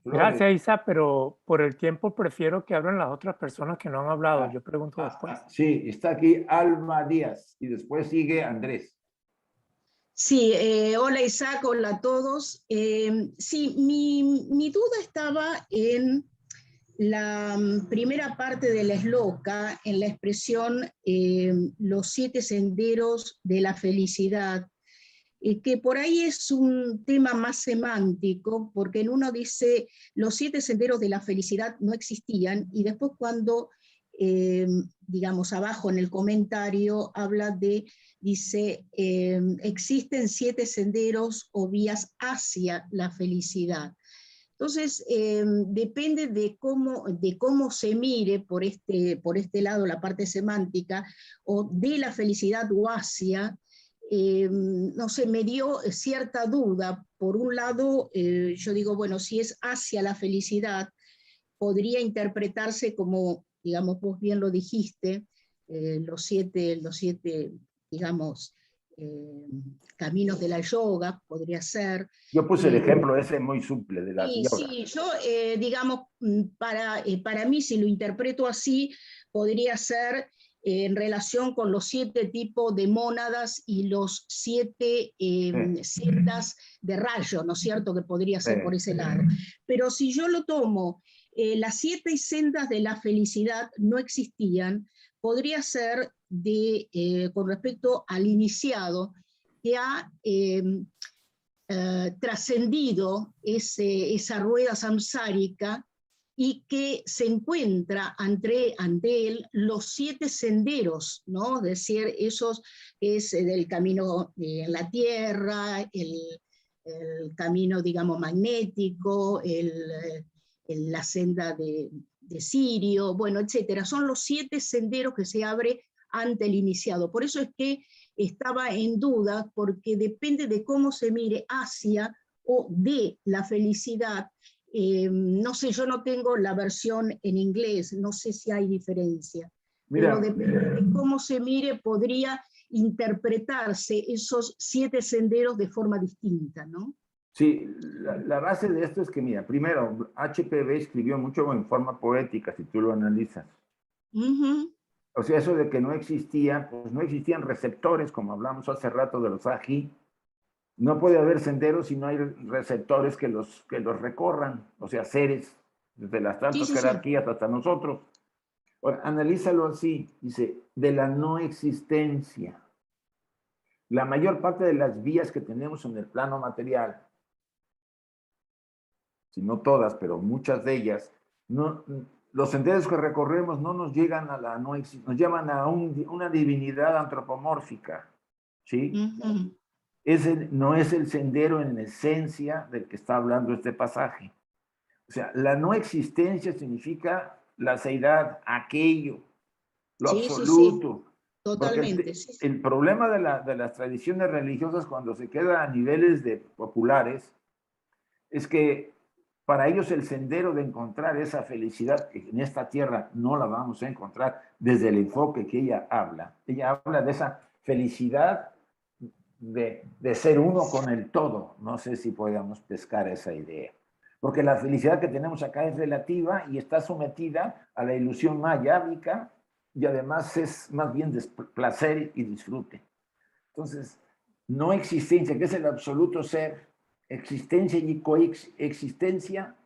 Flores. Gracias, Isa, pero por el tiempo prefiero que hablen las otras personas que no han hablado. Yo pregunto después. Sí, está aquí Alma Díaz y después sigue Andrés. Sí, hola Isaac, hola a todos. Sí, mi duda estaba en la primera parte de la Shloka, en la expresión los 7 senderos de la felicidad, que por ahí es un tema más semántico, porque en uno dice los 7 senderos de la felicidad no existían, y después cuando, digamos, abajo en el comentario habla dice, existen 7 senderos o vías hacia la felicidad. Entonces, depende de cómo se mire por este lado la parte semántica, o de la felicidad o hacia, no sé, me dio cierta duda. Por un lado, yo digo, bueno, si es hacia la felicidad, podría interpretarse como, digamos, vos bien lo dijiste, los siete, digamos, caminos de la yoga, podría ser. Yo puse el ejemplo ese muy simple de la yoga. Sí, yo, digamos, para mí, si lo interpreto así, podría ser en relación con los 7 tipos de mónadas y los 7 sendas de rayo, ¿no es cierto? Que podría ser por ese lado. Pero si yo lo tomo, las 7 sendas de la felicidad no existían, podría ser con respecto al iniciado que ha trascendido esa rueda samsárica y que se encuentra ante él los 7 senderos, ¿no? Es decir, esos es del camino en la tierra, el camino, digamos, magnético, la senda de Sirio, bueno, etcétera. Son los 7 senderos que se abre ante el iniciado. Por eso es que estaba en duda, porque depende de cómo se mire hacia o de la felicidad. No sé, yo no tengo la versión en inglés, no sé si hay diferencia. Mira, pero depende de cómo se mire, podría interpretarse esos 7 senderos de forma distinta, ¿no? Sí, la base de esto es que, mira, primero, HPB escribió mucho en forma poética, si tú lo analizas. O sea, eso de que no existían, pues no existían receptores, como hablamos hace rato de los AGI. No puede haber senderos si no hay receptores que los recorran, o sea, seres, desde las tantas jerarquías hasta nosotros. Ahora, analízalo así, dice, de la no existencia. La mayor parte de las vías que tenemos en el plano material, si no todas, pero muchas de ellas, los senderos que recorremos no nos llegan a la no existencia, nos llevan a una divinidad antropomórfica, ¿sí? Ese no es el sendero en esencia del que está hablando este pasaje. O sea, la no existencia significa la seidad, aquello, lo absoluto. Totalmente. El problema de las tradiciones religiosas cuando se queda a niveles populares es que para ellos el sendero de encontrar esa felicidad que en esta tierra no la vamos a encontrar desde el enfoque que ella habla. Ella habla de esa felicidad de ser uno con el todo. No sé si podamos pescar esa idea. Porque la felicidad que tenemos acá es relativa y está sometida a la ilusión mayábica y además es más bien placer y disfrute. Entonces, no existencia, que es el absoluto ser, existencia y coexistencia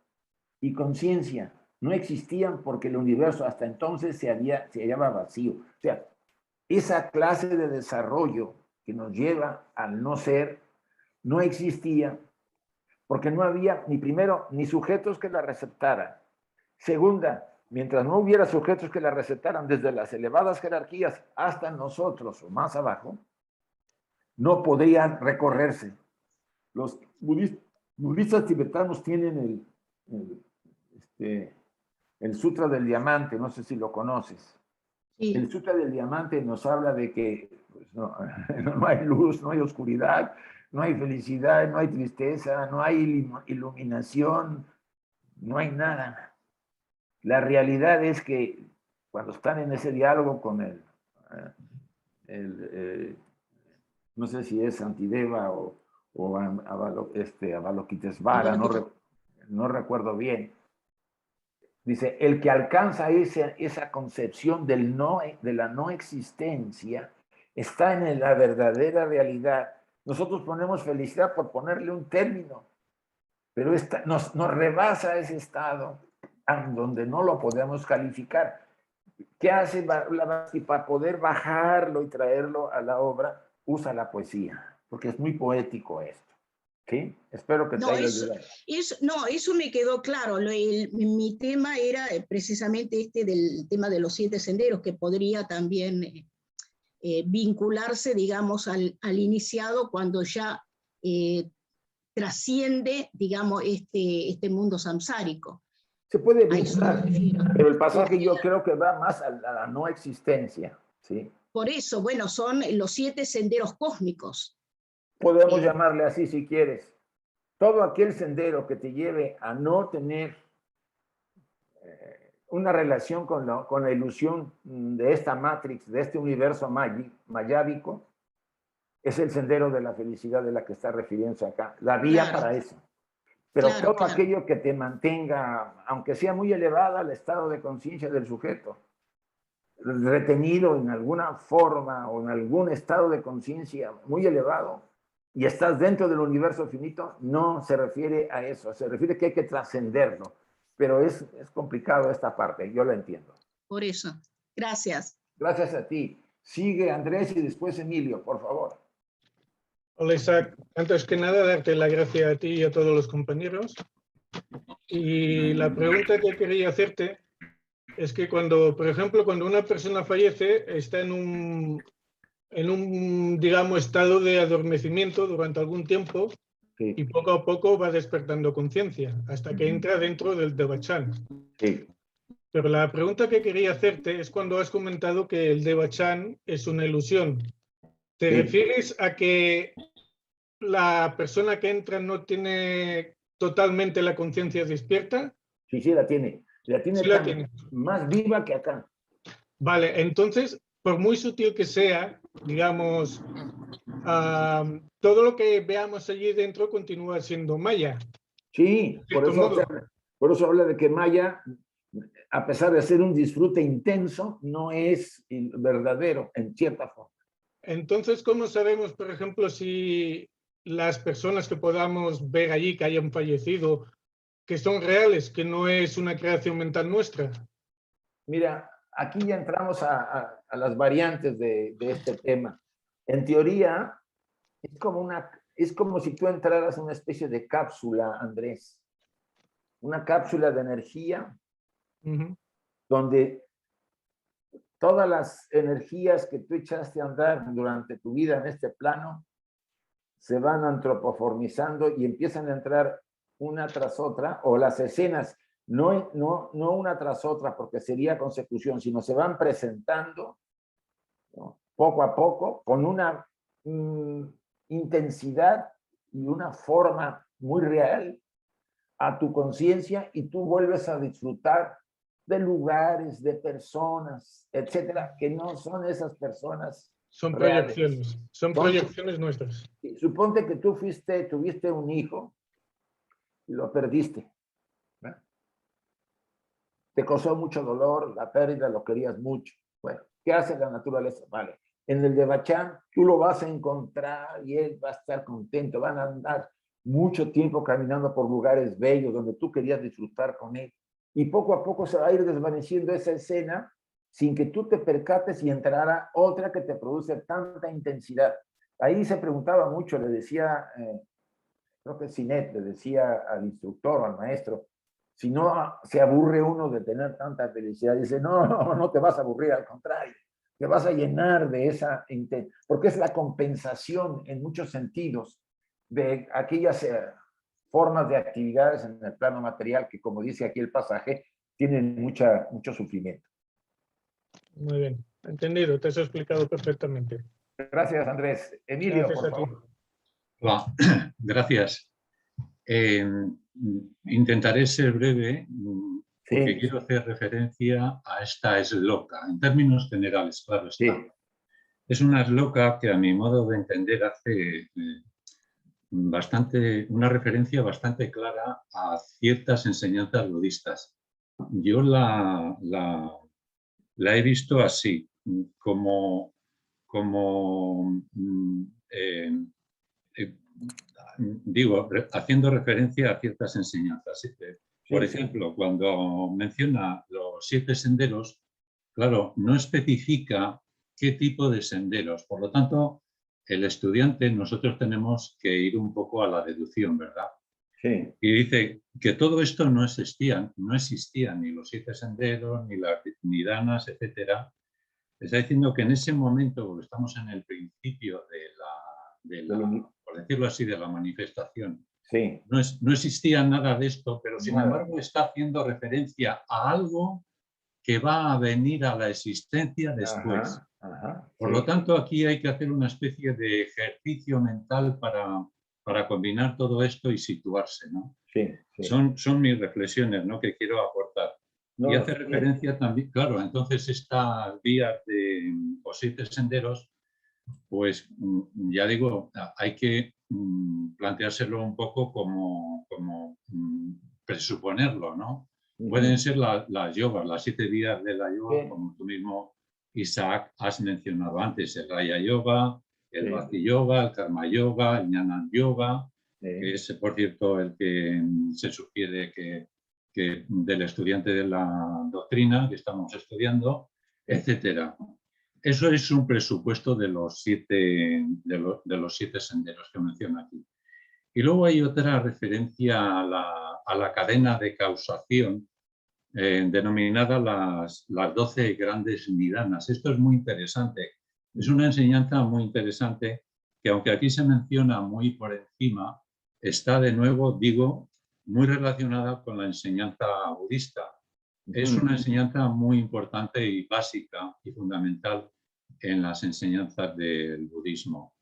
y conciencia no existían porque el universo hasta entonces se hallaba vacío. O sea, esa clase de desarrollo que nos lleva al no ser no existía porque no había ni sujetos que la receptaran. Segunda, mientras no hubiera sujetos que la recetaran desde las elevadas jerarquías hasta nosotros o más abajo, no podrían recorrerse. Los budistas tibetanos tienen el Sutra del Diamante, no sé si lo conoces. Sí. El Sutra del Diamante nos habla de que pues, no hay luz, no hay oscuridad, no hay felicidad, no hay tristeza, no hay iluminación, no hay nada. La realidad es que cuando están en ese diálogo con no sé si es Santideva o Avalokitesvara, no recuerdo bien. Dice, el que alcanza esa concepción de la no existencia está en la verdadera realidad. Nosotros ponemos felicidad por ponerle un término, pero nos rebasa ese estado donde no lo podemos calificar. ¿Qué hace Blavatsky para poder bajarlo y traerlo a la obra? Usa la poesía, porque es muy poético esto. ¿Sí? Espero que te haya ayudado. Eso me quedó claro. Mi tema era precisamente del tema de los 7 senderos, que podría también vincularse, digamos, al iniciado cuando ya trasciende, digamos, este mundo samsárico. Se puede vincular, pero el pasaje yo creo que va más a la no existencia. ¿Sí? Por eso, bueno, son los 7 senderos cósmicos. Podemos llamarle así si quieres. Todo aquel sendero que te lleve a no tener una relación con la ilusión de esta matrix, de este universo mayábico, es el sendero de la felicidad de la que está refiriéndose acá. La vía para eso. Pero todo aquello que te mantenga, aunque sea muy elevada, al estado de conciencia del sujeto, retenido en alguna forma o en algún estado de conciencia muy elevado, y estás dentro del universo finito, no se refiere a eso, se refiere que hay que trascenderlo. Pero es complicado esta parte, yo la entiendo. Por eso, gracias. Gracias a ti. Sigue Andrés y después Emilio, por favor. Hola Isaac, antes que nada darte la gracia a ti y a todos los compañeros. Y la pregunta que quería hacerte es que por ejemplo, cuando una persona fallece, está en un, digamos, estado de adormecimiento durante algún tiempo, sí, y poco a poco va despertando conciencia hasta que entra dentro del Devachan. Sí. Pero la pregunta que quería hacerte es cuando has comentado que el Devachan es una ilusión. ¿Te refieres a que la persona que entra no tiene totalmente la conciencia despierta? Sí, la tiene. La tiene más viva que acá. Vale, entonces, por muy sutil que sea, digamos, todo lo que veamos allí dentro continúa siendo Maya. Sí, por eso habla de que Maya, a pesar de ser un disfrute intenso, no es verdadero, en cierta forma. Entonces, ¿cómo sabemos, por ejemplo, si las personas que podamos ver allí, que hayan fallecido, que son reales, que no es una creación mental nuestra? Mira, aquí ya entramos a las variantes de este tema. En teoría, es como si tú entraras en una especie de cápsula, Andrés. Una cápsula de energía, donde todas las energías que tú echaste a andar durante tu vida en este plano se van antropoformizando y empiezan a entrar una tras otra, o las escenas, no una tras otra porque sería consecución, sino se van presentando, ¿no?, poco a poco, con una intensidad y una forma muy real a tu conciencia, y tú vuelves a disfrutar de lugares, de personas, etcétera, que no son esas personas. Son reales. proyecciones, son proyecciones nuestras. Suponte que tú tuviste un hijo y lo perdiste, ¿no? Te causó mucho dolor, la pérdida, lo querías mucho. Bueno, ¿qué hace la naturaleza? Vale, en el Devachan tú lo vas a encontrar y él va a estar contento, van a andar mucho tiempo caminando por lugares bellos donde tú querías disfrutar con él. Y poco a poco se va a ir desvaneciendo esa escena sin que tú te percates y entrará otra que te produce tanta intensidad. Ahí se preguntaba mucho, le decía, creo que Sinet, le decía al instructor o al maestro, Si no, se aburre uno de tener tanta felicidad. Dice, no te vas a aburrir, al contrario, te vas a llenar de esa, porque es la compensación en muchos sentidos de aquellas formas de actividades en el plano material que, como dice aquí el pasaje, tienen mucho sufrimiento. Muy bien, entendido, te has explicado perfectamente. Gracias, Andrés. Emilio, Gracias por a ti. favor. Hola, gracias. Intentaré ser breve porque Sí. quiero hacer referencia a esta esloca, en términos generales, claro está. Sí. Es una esloca que a mi modo de entender hace una referencia bastante clara a ciertas enseñanzas budistas. Yo la he visto así, como digo, haciendo referencia a ciertas enseñanzas. Por ejemplo, cuando menciona los 7 senderos, claro, no especifica qué tipo de senderos. Por lo tanto, el estudiante, nosotros tenemos que ir un poco a la deducción, ¿verdad? Sí. Y dice que todo esto no existían ni los 7 senderos, ni las nidanas, etcétera. Está diciendo que en ese momento, porque estamos en el principio por decirlo así, de la manifestación, sí. no existía nada de esto, pero sin embargo está haciendo referencia a algo que va a venir a la existencia después. Por lo tanto, aquí hay que hacer una especie de ejercicio mental para combinar todo esto y situarse, ¿no? Sí. Son mis reflexiones, ¿no?, que quiero aportar. Y hace referencia también, claro, entonces estas vías o 7 senderos, pues ya digo, hay que planteárselo un poco como presuponerlo, ¿no? Pueden ser las yogas, las 7 vías de la yoga, como tú mismo, Isaac, has mencionado antes, el Raya Yoga, el Bhakti Yoga, el Karma Yoga, el Jnana Yoga, que es, por cierto, el que se sugiere que del estudiante de la doctrina que estamos estudiando, etcétera. Eso es un presupuesto de los 7 senderos que menciona aquí. Y luego hay otra referencia a la cadena de causación denominada las 12 grandes nidanas. Esto es muy interesante. Es una enseñanza muy interesante que, aunque aquí se menciona muy por encima, está de nuevo, digo, muy relacionada con la enseñanza budista. Es una enseñanza muy importante y básica y fundamental en las enseñanzas del budismo.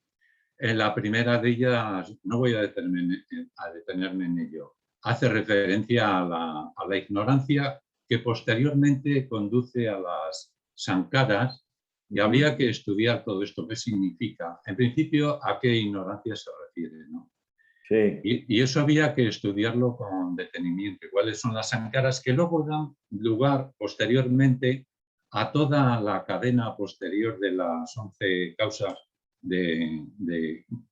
En la primera de ellas, no voy a detenerme en ello, hace referencia a la ignorancia que posteriormente conduce a las sankaras, y habría que estudiar todo esto, qué significa. En principio, a qué ignorancia se refiere, ¿no? Sí. Y eso había que estudiarlo con detenimiento. ¿Cuáles son las sankaras que luego dan lugar posteriormente a toda la cadena posterior de las 11 causas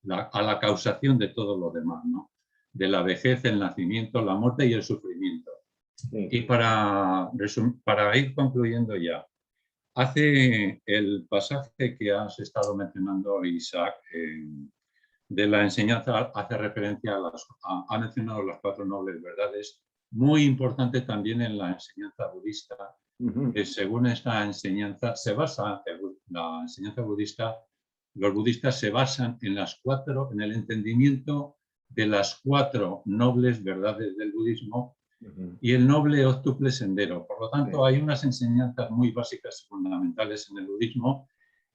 a la causación de todo lo demás, ¿no? De la vejez, el nacimiento, la muerte y el sufrimiento. Sí. Y para ir concluyendo ya, hace el pasaje que has estado mencionando, Isaac, de la enseñanza, hace referencia ha mencionado las 4 nobles verdades, muy importante también en la enseñanza budista, que según esta enseñanza la enseñanza budista, los budistas se basan en en el entendimiento de las 4 nobles verdades del budismo y el noble octuple sendero. Por lo tanto, hay unas enseñanzas muy básicas y fundamentales en el budismo,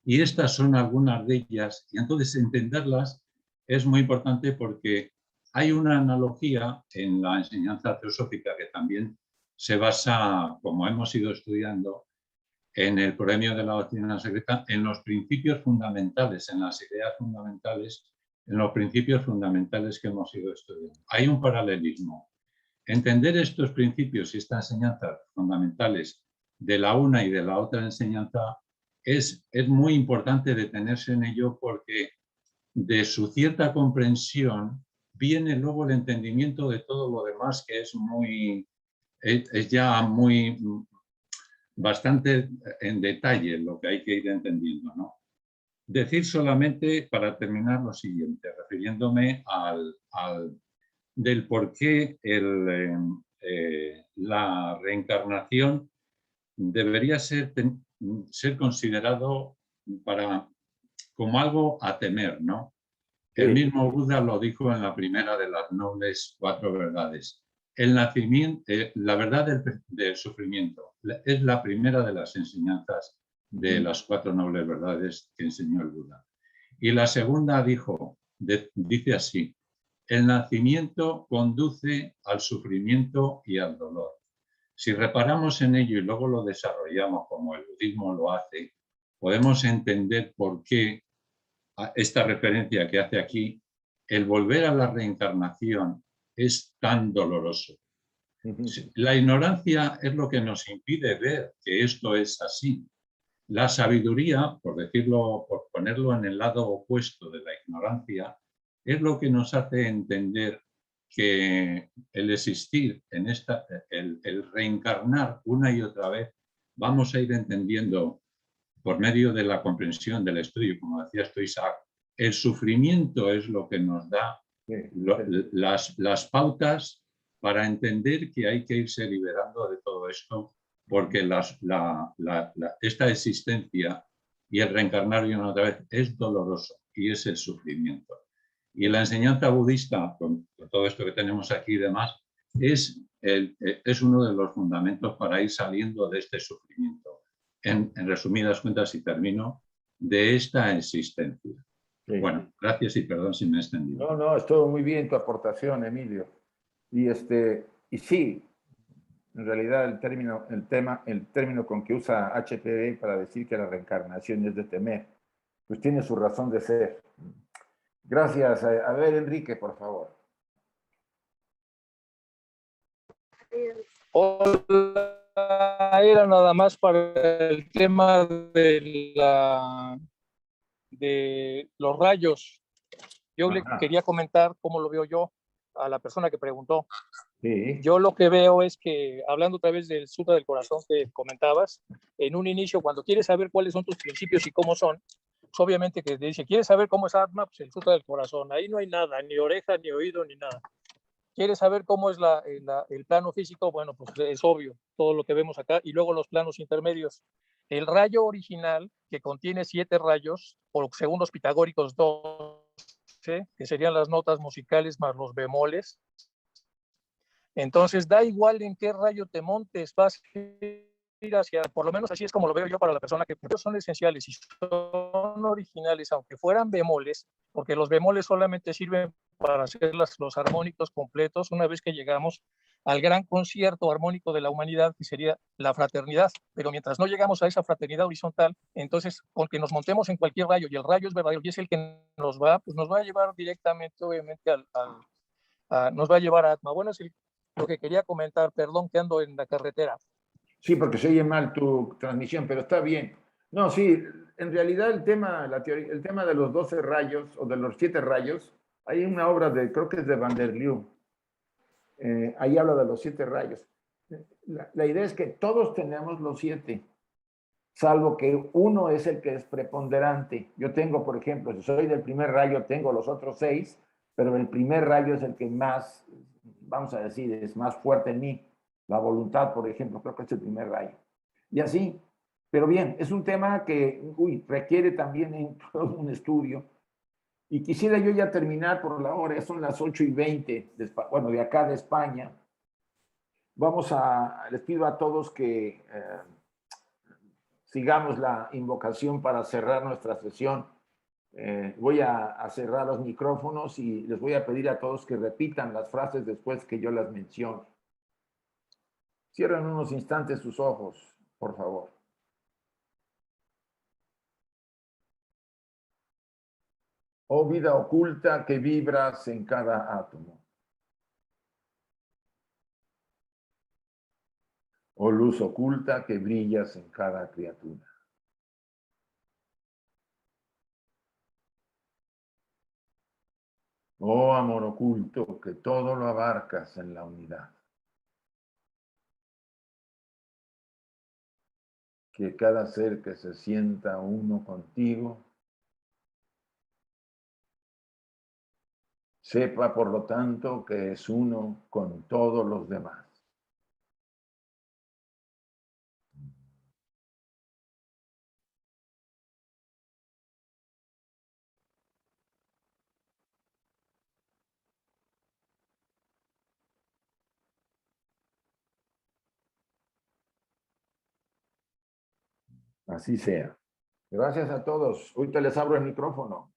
y estas son algunas de ellas, y entonces entenderlas es muy importante porque hay una analogía en la enseñanza teosófica que también se basa, como hemos ido estudiando, en el Proemio de la Doctrina Secreta, en los principios fundamentales, en las ideas fundamentales, en los principios fundamentales que hemos ido estudiando. Hay un paralelismo. Entender estos principios y estas enseñanzas fundamentales de la una y de la otra enseñanza es muy importante detenerse en ello, porque de su cierta comprensión viene luego el entendimiento de todo lo demás, que es ya bastante en detalle lo que hay que ir entendiendo, ¿no? Decir solamente, para terminar, lo siguiente, refiriéndome del por qué la reencarnación debería ser considerado como algo a temer, ¿no? El mismo Buda lo dijo en la primera de las nobles 4 verdades. El nacimiento, la verdad del sufrimiento es la primera de las enseñanzas de las 4 nobles verdades que enseñó el Buda. Y la segunda dice así: el nacimiento conduce al sufrimiento y al dolor. Si reparamos en ello y luego lo desarrollamos como el budismo lo hace, podemos entender por qué esta referencia que hace aquí, el volver a la reencarnación es tan doloroso. La ignorancia es lo que nos impide ver que esto es así. La sabiduría, por ponerlo en el lado opuesto de la ignorancia, es lo que nos hace entender que el existir en el reencarnar una y otra vez, vamos a ir entendiendo por medio de la comprensión del estudio, como decía Isaac, el sufrimiento es lo que nos da las pautas para entender que hay que irse liberando de todo esto, porque esta existencia y el reencarnar una otra vez es doloroso y es el sufrimiento. Y la enseñanza budista, con todo esto que tenemos aquí y demás, es uno de los fundamentos para ir saliendo de este sufrimiento. En resumidas cuentas, y termino, de esta existencia. Sí. Bueno, gracias y perdón si me he extendido. No, estuvo muy bien tu aportación, Emilio. Y sí, en realidad el término con que usa HPB para decir que la reencarnación es de temer, pues tiene su razón de ser. Gracias. A ver, Enrique, por favor. Hola, era nada más para el tema de los rayos. Yo le quería comentar cómo lo veo yo a la persona que preguntó. Sí. Yo lo que veo es que, hablando otra vez del Sutra del Corazón que comentabas, en un inicio, cuando quieres saber cuáles son tus principios y cómo son, pues obviamente que te dice, ¿quieres saber cómo es Atma? Pues el Sutra del Corazón. Ahí no hay nada, ni oreja, ni oído, ni nada. ¿Quieres saber cómo es el plano físico? Bueno, pues es obvio, todo lo que vemos acá. Y luego los planos intermedios. El rayo original, que contiene 7 rayos, o según los pitagóricos 12, que serían las notas musicales más los bemoles. Entonces, da igual en qué rayo te montes, vas a ir hacia, por lo menos así es como lo veo yo para la persona que son esenciales y son originales, aunque fueran bemoles, porque los bemoles solamente sirven para hacer los armónicos completos una vez que llegamos al gran concierto armónico de la humanidad, que sería la fraternidad. Pero mientras no llegamos a esa fraternidad horizontal, entonces, con que nos montemos en cualquier rayo, y el rayo es verdadero, y es el que nos va a llevar directamente, obviamente, nos va a llevar a Atma. Bueno, es lo que quería comentar, perdón que ando en la carretera. Sí, porque se oye mal tu transmisión, pero está bien. No, sí, en realidad el tema de los 12 rayos, o de los 7 rayos, hay una obra creo que es de Van der Leeuw. Ahí habla de los 7 rayos. La idea es que todos tenemos los 7, salvo que uno es el que es preponderante. Yo tengo, por ejemplo, si soy del primer rayo, tengo los otros 6, pero el primer rayo es el que más, vamos a decir, es más fuerte en mí. La voluntad, por ejemplo, creo que es el primer rayo. Y así. Pero bien, es un tema que requiere también todo un estudio. Y quisiera yo ya terminar por la hora, son las 8:20, de acá de España. Les pido a todos que sigamos la invocación para cerrar nuestra sesión. Voy a cerrar los micrófonos y les voy a pedir a todos que repitan las frases después que yo las mencione. Cierren unos instantes sus ojos, por favor. Oh vida oculta que vibras en cada átomo. Oh luz oculta que brillas en cada criatura. Oh amor oculto que todo lo abarcas en la unidad. Que cada ser que se sienta uno contigo sepa, por lo tanto, que es uno con todos los demás. Así sea. Gracias a todos. Ahorita les abro el micrófono.